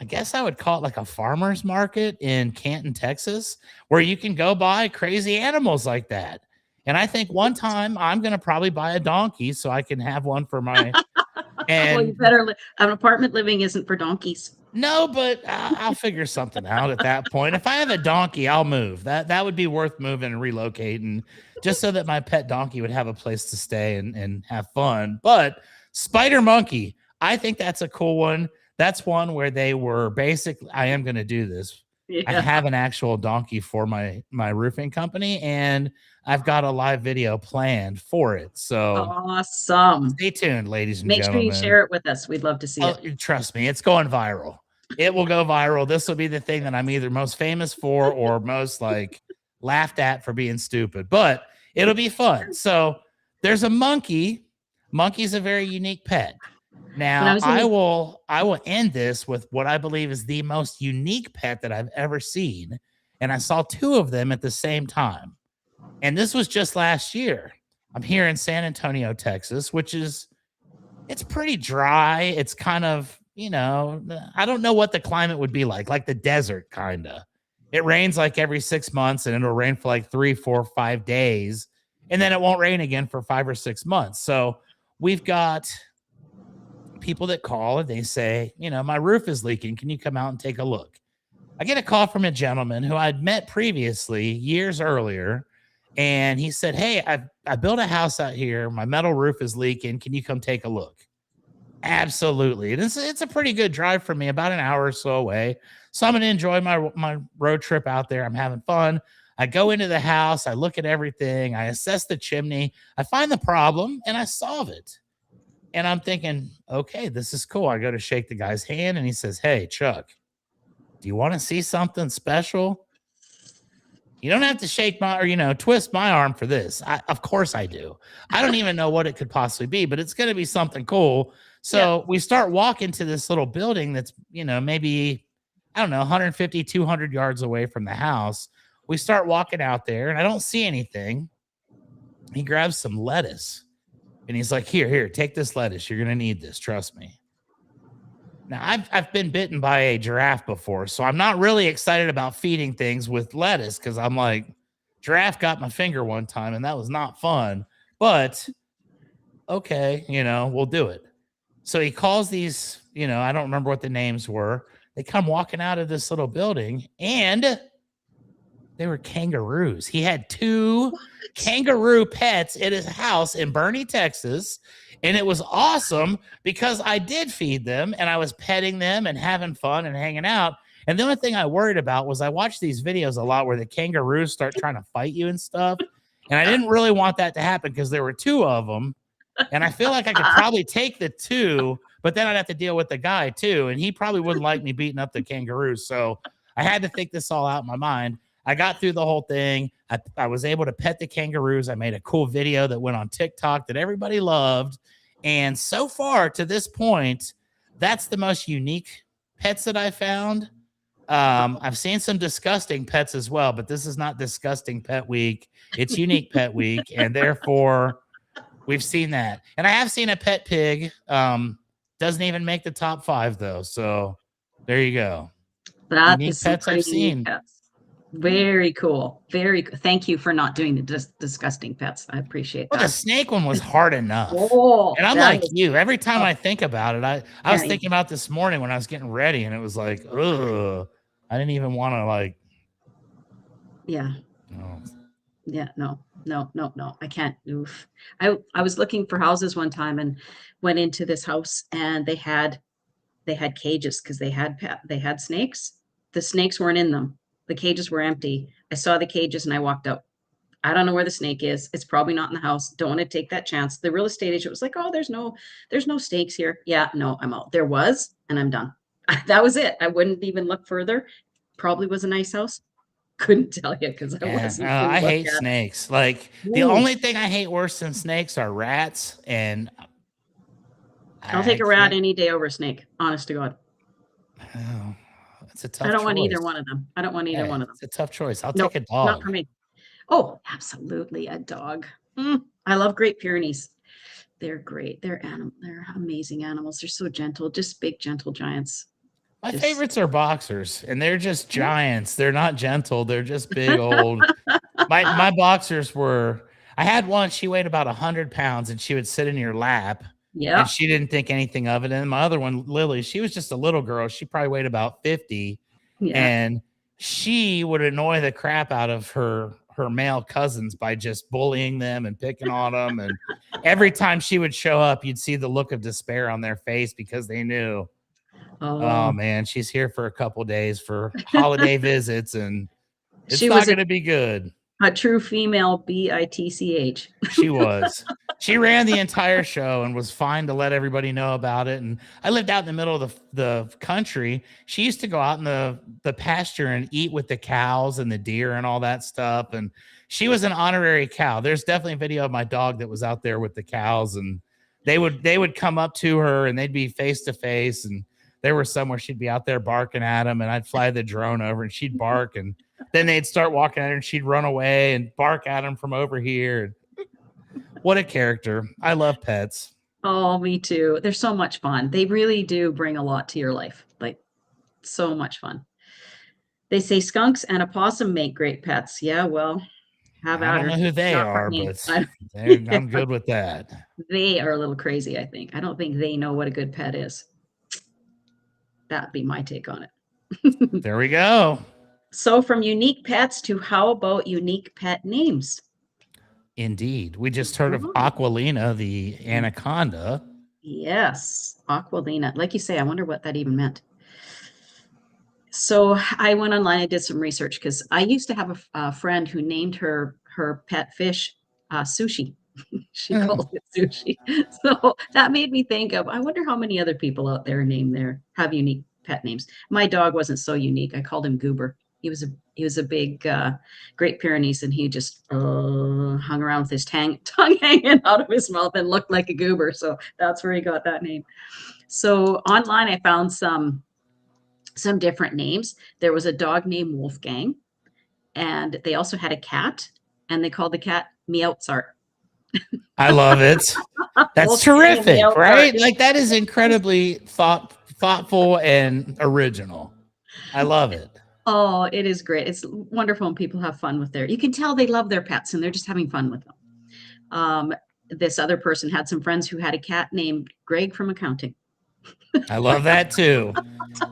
guess I would call it like a farmer's market in Canton, Texas, where you can go buy crazy animals like that. And I think one time I'm going to probably buy a donkey so I can have one for my. And well, you better. An apartment living isn't for donkeys. No, but I'll figure something out at that point. If I have a donkey, I'll move. That would be worth moving and relocating, just so that my pet donkey would have a place to stay and have fun. But Spider Monkey, I think that's a cool one. That's one where they were basically, I am going to do this. Yeah. I have an actual donkey for my roofing company, and I've got a live video planned for it. So awesome. Stay tuned, ladies and gentlemen. Make sure you share it with us. We'd love to see it. Trust me, it's going viral. It will go viral. This will be the thing that I'm either most famous for or most like laughed at for being stupid, but it'll be fun. So there's a monkey. Monkey's a very unique pet. Now I will end this with what I believe is the most unique pet that I've ever seen. And I saw two of them at the same time. And this was just last year. I'm here in San Antonio, Texas, which is, it's pretty dry. It's kind of, I don't know what the climate would be like the desert kind of. It rains like every 6 months, and it'll rain for like 3, 4, 5 days. And then it won't rain again for 5 or 6 months. So we've got people that call and they say, my roof is leaking. Can you come out and take a look? I get a call from a gentleman who I'd met previously years earlier. And he said, hey, I built a house out here. My metal roof is leaking. Can you come take a look? Absolutely. And it's a pretty good drive for me, about an hour or so away. So I'm going to enjoy my road trip out there. I'm having fun. I go into the house. I look at everything. I assess the chimney. I find the problem and I solve it. And I'm thinking, okay, this is cool. I go to shake the guy's hand and he says, hey, Chuck, do you want to see something special? You don't have to shake twist my arm for this. Of course I do. I don't even know what it could possibly be, but it's going to be something cool. So we start walking to this little building that's, maybe, 150, 200 yards away from the house. We start walking out there and I don't see anything. He grabs some lettuce and he's like, here, take this lettuce. You're going to need this. Trust me. Now, I've been bitten by a giraffe before, so I'm not really excited about feeding things with lettuce because I'm like, giraffe got my finger one time, and that was not fun. But, okay, we'll do it. So he calls these, I don't remember what the names were. They come walking out of this little building, and they were kangaroos. He had 2 kangaroo pets at his house in Bernie, Texas. And it was awesome because I did feed them and I was petting them and having fun and hanging out. And the only thing I worried about was I watched these videos a lot where the kangaroos start trying to fight you and stuff. And I didn't really want that to happen because there were 2 of them. And I feel like I could probably take the 2, but then I'd have to deal with the guy too. And he probably wouldn't like me beating up the kangaroos. So I had to think this all out in my mind. I got through the whole thing. I was able to pet the kangaroos. I made a cool video that went on TikTok that everybody loved. And so far to this point, that's the most unique pets that I found. I've seen some disgusting pets as well, but this is not disgusting pet week. It's unique pet week. And therefore we've seen that. And I have seen a pet pig. Doesn't even make the top 5 though. So there you go. That unique is pets I've seen. Pets. Very cool. Very good. Thank you for not doing the disgusting pets. I appreciate that. Well, the snake one was hard enough. Oh, and I'm like you. Every time I think about it, I was thinking about this morning when I was getting ready, and it was like, ugh. I didn't even want to like. Yeah. No. Yeah. No. I can't. Oof. I was looking for houses one time and went into this house, and they had cages because they had snakes. The snakes weren't in them. The cages were empty. I saw the cages and I walked out. I don't know where the snake is. It's probably not in the house. Don't want to take that chance. The real estate agent was like, oh, there's no snakes here. Yeah, no, I'm out. There was, and I'm done. That was it. I wouldn't even look further. Probably was a nice house. Couldn't tell you because I Yeah, wasn't. I gonna look hate at it. snakes. Like the Ooh. only thing I hate worse than snakes are rats, and I'll take a rat any day over a snake. Honest to God. Oh, it's a tough I don't want either choice. one of them. I don't want either Yeah, one of them. it's a tough choice. I'll No, take a not dog. for me. Oh, absolutely, a dog. I love Great Pyrenees. They're great. They're amazing animals. They're so gentle, just big, gentle giants. My Just- favorites are boxers, and they're just giants. They're not gentle. They're just big old. My boxers were. I had one. She weighed about 100 pounds, and she would sit in your lap. Yeah. And she didn't think anything of it. And my other one, Lily, she was just a little girl. She probably weighed about 50. Yeah. And she would annoy the crap out of her male cousins by just bullying them and picking on them. And every time she would show up, you'd see the look of despair on their face because they knew, oh man, she's here for a couple days for holiday visits, and it's not going to be good. A true female bitch. She was. She ran the entire show and was fine to let everybody know about it. And I lived out in the middle of the country. She used to go out in the pasture and eat with the cows and the deer and all that stuff. And she was an honorary cow. There's definitely a video of my dog that was out there with the cows, and they would come up to her and they'd be face to face. And there were some where she'd be out there barking at them, and I'd fly the drone over and she'd bark, and then they'd start walking at her and she'd run away and bark at them from over here. What a character. I love pets. Oh, me too. They're so much fun. They really do bring a lot to your life. Like, so much fun. They say skunks and a possum make great pets. Yeah, well, I don't know who they are, but I'm good with that. They are a little crazy, I think. I don't think they know what a good pet is. That'd be my take on it. There we go. So from unique pets to how about unique pet names? Indeed. We just heard of Aquilina, the anaconda. Yes, Aquilina. Like you say, I wonder what that even meant. So I went online and did some research because I used to have a friend who named her pet fish Sushi. She called it Sushi. So that made me think of, I wonder how many other people out there have unique pet names. My dog wasn't so unique. I called him Goober. He was a big Great Pyrenees, and he just hung around with his tongue hanging out of his mouth and looked like a goober. So that's where he got that name. So online, I found some different names. There was a dog named Wolfgang, and they also had a cat, and they called the cat Meowtzart. I love it. That's terrific, right? Like that is incredibly thoughtful and original. I love it. Oh, it is great. It's wonderful when people have fun with you can tell they love their pets and they're just having fun with them. This other person had some friends who had a cat named Greg from accounting. I love that too.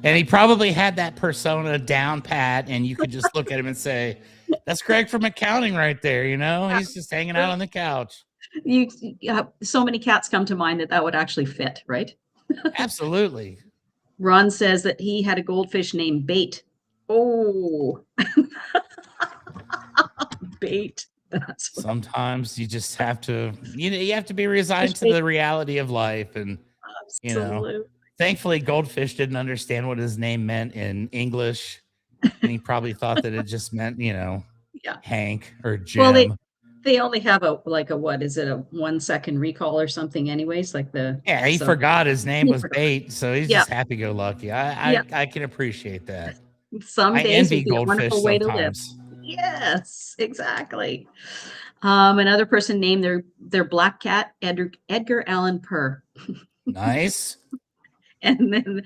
And he probably had that persona down pat, and you could just look at him and say, that's Greg from accounting right there. You know, he's just hanging out on the couch. So many cats come to mind that would actually fit, right? Absolutely. Ron says that he had a goldfish named Bait. Oh, Bait. Sometimes you just have to, you have to be resigned to the reality of life. And, thankfully Goldfish didn't understand what his name meant in English. And he probably thought that it just meant, Hank or Jim. Well, they only have a 1 second recall or something anyways, he forgot his name was Bait, so he's just happy-go-lucky. I can appreciate that. Some days would be a Goldfish wonderful way to live. Yes, exactly. Another person named their black cat Edgar Allan Poe. Nice. And then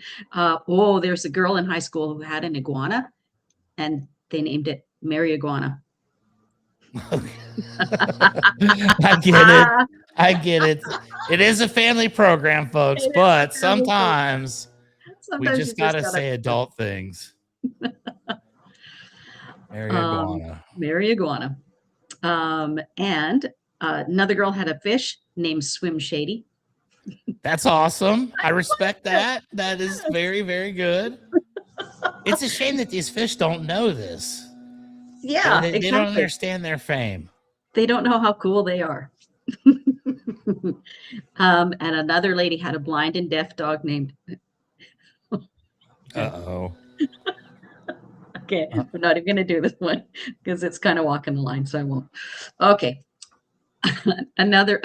there's a girl in high school who had an iguana, and they named it Mary Iguana. I get it. It is a family program, folks, but sometimes we just gotta say adult things. Mary Iguana. And another girl had a fish named Swim Shady. That's awesome. I respect that. That is very, very good. It's a shame that these fish don't know this. Yeah, they don't understand their fame. They don't know how cool they are. And another lady had a blind and deaf dog named. Uh-oh. Okay, we're not even going to do this one because it's kind of walking the line, so I won't. Okay. another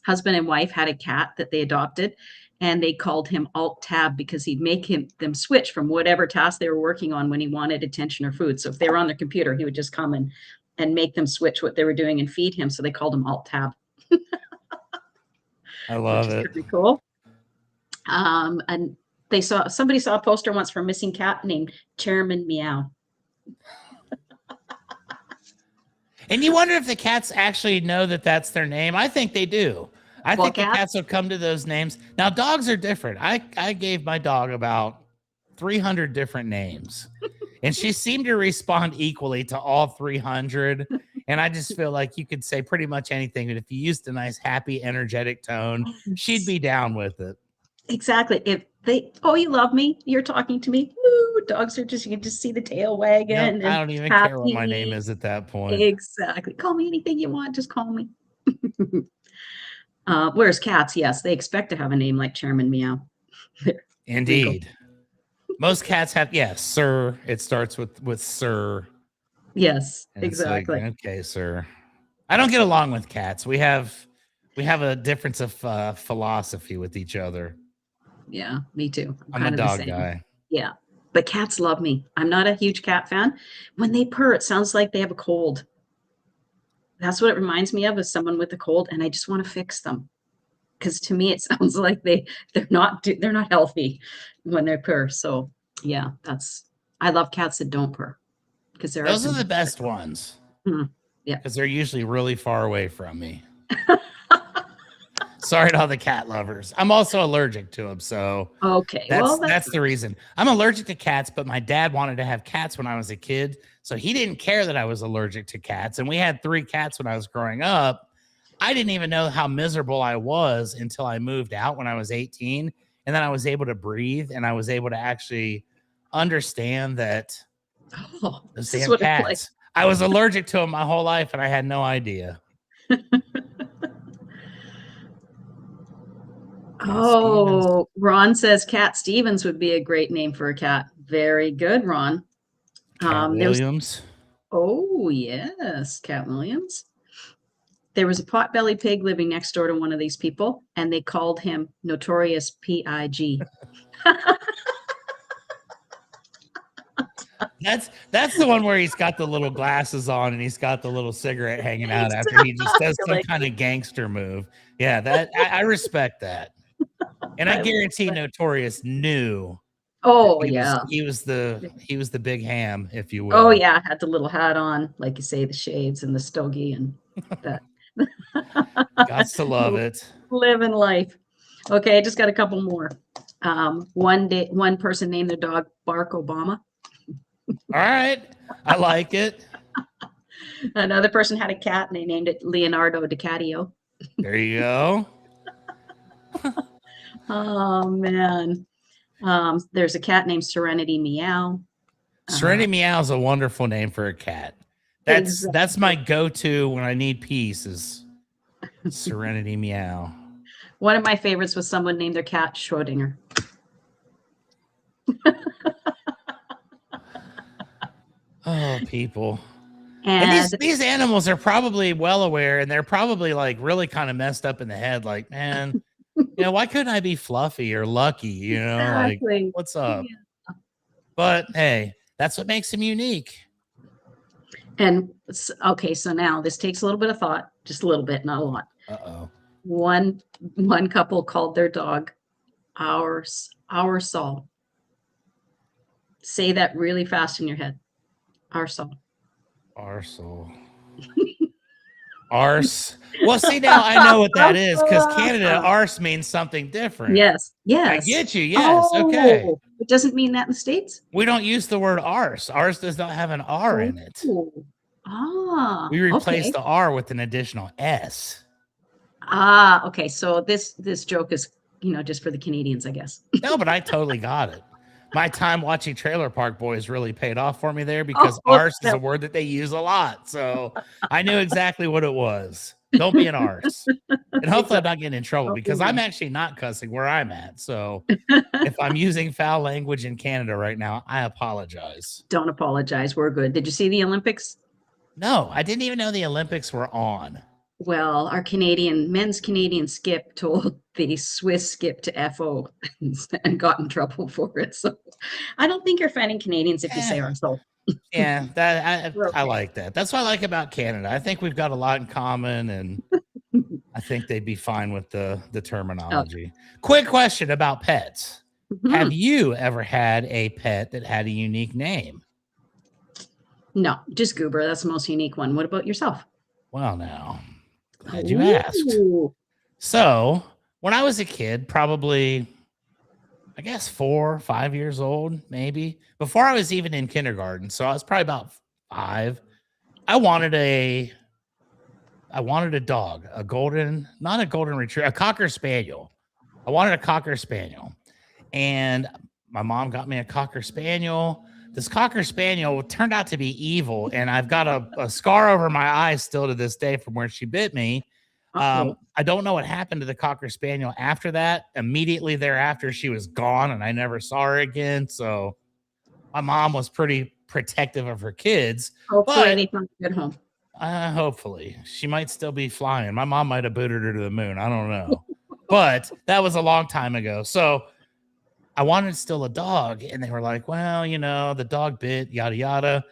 husband and wife had a cat that they adopted, and they called him Alt Tab because he'd make them switch from whatever task they were working on when he wanted attention or food. So if they were on their computer, he would just come and make them switch what they were doing and feed him. So they called him Alt Tab. I love it. Pretty cool. And somebody saw a poster once for a missing cat named Chairman Meow. And you wonder if the cats actually know that that's their name. I think they do. I think the cats will come to those names. Now, dogs are different. I gave my dog about 300 different names, and she seemed to respond equally to all 300. And I just feel like you could say pretty much anything, but if you used a nice, happy, energetic tone, she'd be down with it. Exactly. If you love me, you're talking to me. Woo, dogs are just, you can just see the tail wagging. No, I don't even care what my name is at that point. Exactly. Call me anything you want. Just call me. Whereas cats, yes, they expect to have a name like Chairman Meow. Indeed. Most cats have, yes, sir. It starts with sir. Yes, And exactly. Like, okay, sir. I don't get along with cats. We have a difference of philosophy with each other. Yeah, me too. I'm a dog guy. Yeah, but cats love me. I'm not a huge cat fan. When they purr, it sounds like they have a cold. That's what it reminds me of someone with a cold, and I just want to fix them. Because to me, it sounds like they're not healthy when they purr. So yeah, I love cats that don't purr, because those are the best ones. Mm-hmm. Yeah, because they're usually really far away from me. Sorry to all the cat lovers. I'm also allergic to them, so okay. That's the reason. I'm allergic to cats, but my dad wanted to have cats when I was a kid, so he didn't care that I was allergic to cats. And we had 3 cats when I was growing up. I didn't even know how miserable I was until I moved out when I was 18, and then I was able to breathe, and I was able to actually understand that those damn cats. I was allergic to them my whole life, and I had no idea. Oh, Ron says Cat Stevens would be a great name for a cat. Very good, Ron. Cat Williams. Oh, yes, Cat Williams. There was a potbelly pig living next door to one of these people, and they called him Notorious P.I.G. That's the one where he's got the little glasses on and he's got the little cigarette hanging out after he just does some kind of gangster move. Yeah, that I respect that. And I guarantee Notorious knew. Oh, he was the big ham, if you will. Oh yeah, had the little hat on, like you say, the shades and the stogie and that. Gots to love it. Living life. Okay, I just got a couple more. One person named their dog Barack Obama. All right, I like it. Another person had a cat and they named it Leonardo DiCaprio. There you go. Oh man. There's a cat named Serenity Meow. Serenity Meow is a wonderful name for a cat. That's my go-to when I need peace is Serenity Meow. One of my favorites was someone named their cat Schrodinger. Oh, people. And these animals are probably well aware, and they're probably like really kind of messed up in the head. Like, man, why couldn't I be Fluffy or Lucky? Exactly. Like, what's up? Yeah. But hey, that's what makes them unique. And okay, so now this takes a little bit of thought, just a little bit, not a lot. Uh-oh. One couple called their dog our soul. Say that really fast in your head. Our soul. Our soul. Arse. Well, see, now I know what that is because Canada, arse means something different. Yes. I get you. Yes. Okay. It doesn't mean that in the States? We don't use the word arse. Arse does not have an R in it. We replaced the R with an additional S. Okay. So this joke is, just for the Canadians, I guess. No, but I totally got it. My time watching Trailer Park Boys really paid off for me there because arse is a word that they use a lot. So I knew exactly what it was. Don't be an arse. And hopefully I'm not getting in trouble because I'm actually not cussing where I'm at. So if I'm using foul language in Canada right now, I apologize. Don't apologize. We're good. Did you see the Olympics? No, I didn't even know the Olympics were on. Well, our men's Canadian skip told the Swiss skip to FO and got in trouble for it. So I don't think you're offending Canadians if you say arsehole. Yeah, I like that. That's what I like about Canada. I think we've got a lot in common, and I think they'd be fine with the terminology. Okay. Quick question about pets. Have you ever had a pet that had a unique name? No, just Goober. That's the most unique one. What about yourself? Well, now, glad you asked. So, when I was a kid, probably, I guess 4 or 5 years old, maybe, before I was even in kindergarten. So I was probably about 5. I wanted a dog, not a golden retriever, a Cocker Spaniel. I wanted a Cocker Spaniel. And my mom got me a Cocker Spaniel. This Cocker Spaniel turned out to be evil, and I've got a scar over my eye still to this day from where she bit me. I don't know what happened to the Cocker Spaniel after that. Immediately thereafter, she was gone, and I never saw her again. So my mom was pretty protective of her kids. Hopefully they found a good home. Hopefully. She might still be flying. My mom might have booted her to the moon. I don't know. But that was a long time ago. So I wanted still a dog, and they were like, well, the dog bit, yada, yada.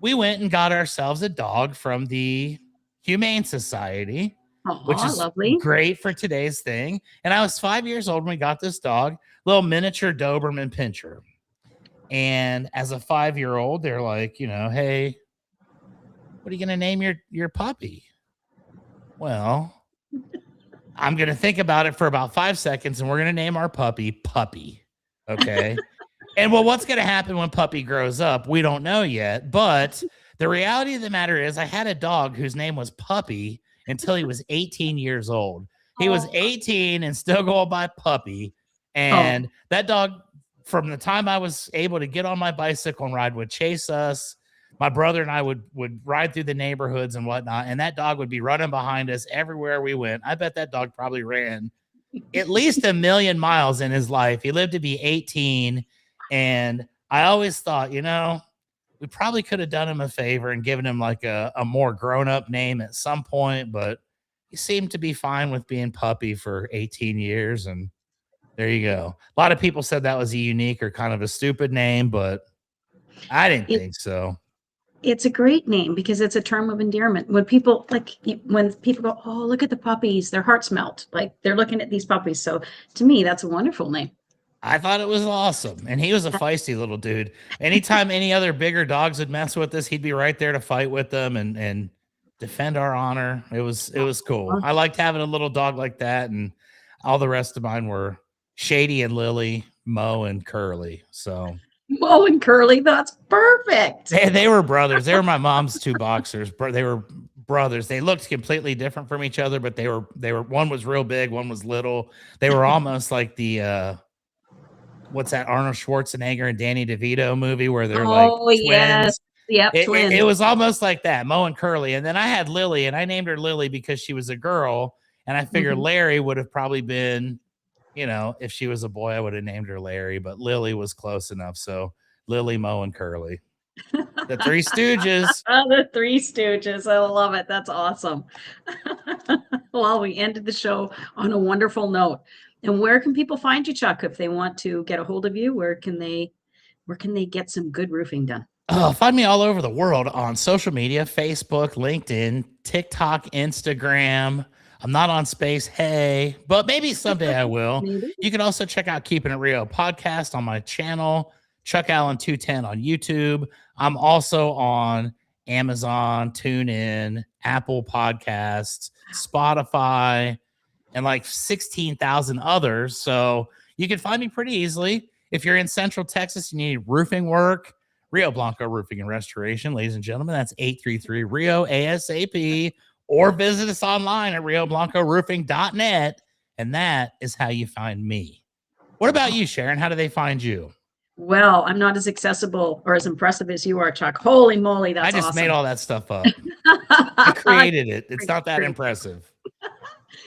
We went and got ourselves a dog from the Humane Society, which is lovely. Great for today's thing. And I was 5 years old when we got this dog, little miniature Doberman Pinscher. And as a 5-year-old, they're like, hey, what are you going to name your puppy? Well, I'm going to think about it for about 5 seconds, and we're going to name our puppy Puppy. Okay. And what's going to happen when Puppy grows up? We don't know yet. But the reality of the matter is I had a dog whose name was Puppy until he was 18 years old. He was 18 and still going by Puppy. And that dog, from the time I was able to get on my bicycle and ride, would chase us. My brother and I would ride through the neighborhoods and whatnot. And that dog would be running behind us everywhere we went. I bet that dog probably ran at least 1,000,000 miles in his life. He lived to be 18. And I always thought, we probably could have done him a favor and given him like a more grown-up name at some point, but he seemed to be fine with being Puppy for 18 years. And there you go. A lot of people said that was a unique or kind of a stupid name, but I didn't think so. It's a great name because it's a term of endearment. When people go, oh, look at the puppies, their hearts melt. Like they're looking at these puppies. So to me, that's a wonderful name. I thought it was awesome. And he was a feisty little dude. Anytime any other bigger dogs would mess with us, he'd be right there to fight with them and defend our honor. It was cool. I liked having a little dog like that. And all the rest of mine were Shady and Lily, Mo and Curly. So Mo and Curly, that's perfect. They were brothers. They were my mom's 2 boxers. They were brothers. They looked completely different from each other, but they were one was real big, one was little. They were almost like the what's that Arnold Schwarzenegger and Danny DeVito movie where they're like twins. Yes. Yep, twins. It was almost like that, Mo and Curly. And then I had Lily, and I named her Lily because she was a girl, and I figured Larry would have probably been, if she was a boy, I would have named her Larry, but Lily was close enough. So Lily, Mo, and Curly. The 3 Stooges. The 3 Stooges. I love it. That's awesome. Well, we ended the show on a wonderful note. And where can people find you, Chuck, if they want to get a hold of you? Where can they get some good roofing done? Oh, find me all over the world on social media, Facebook, LinkedIn, TikTok, Instagram. I'm not on Space, but maybe someday I will. You can also check out Keeping It Real podcast on my channel, Chuck Allen 210 on YouTube. I'm also on Amazon, TuneIn, Apple Podcasts, Spotify, and like 16,000 others. So you can find me pretty easily. If you're in Central Texas, you need roofing work, Rio Blanco Roofing and Restoration, ladies and gentlemen, that's 833-RIO ASAP, or visit us online at rioblancoroofing.net. And that is how you find me. What about you, Sharon? How do they find you? Well, I'm not as accessible or as impressive as you are, Chuck. Holy moly, that's awesome. I just made all that stuff up. I created it. It's not that impressive.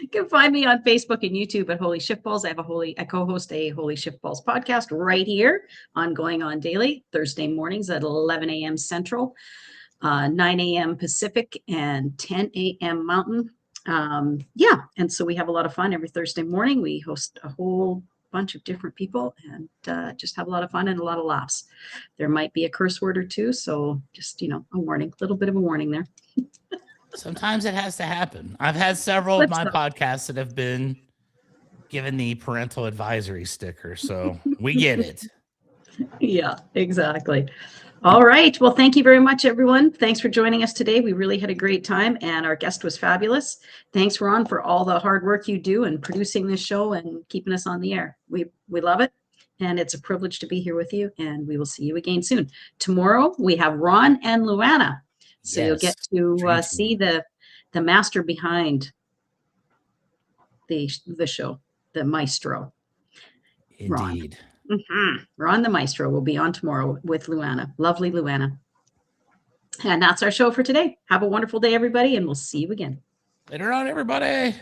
You can find me on Facebook and YouTube at Holy Shift Balls. I co-host a Holy Shift Balls podcast right here on Going On Daily, Thursday mornings at 11 a.m. Central, 9 a.m. Pacific, and 10 a.m. Mountain. And so we have a lot of fun every Thursday morning. We host a whole bunch of different people and just have a lot of fun and a lot of laughs. There might be a curse word or two, so just, a warning, a little bit of a warning there. Sometimes it has to happen. I've had several of my podcasts that have been given the parental advisory sticker, so we get it. Yeah, exactly. All right. Well, thank you very much, everyone. Thanks for joining us today. We really had a great time, and our guest was fabulous. Thanks, Ron, for all the hard work you do in producing this show and keeping us on the air. We love it, and it's a privilege to be here with you, and we will see you again soon. Tomorrow, we have Ron and Luana. So you'll get to see the master behind the show, the maestro. Indeed. Ron the maestro will be on tomorrow with Luana. Lovely Luana. And that's our show for today. Have a wonderful day, everybody, and we'll see you again. Later on, everybody.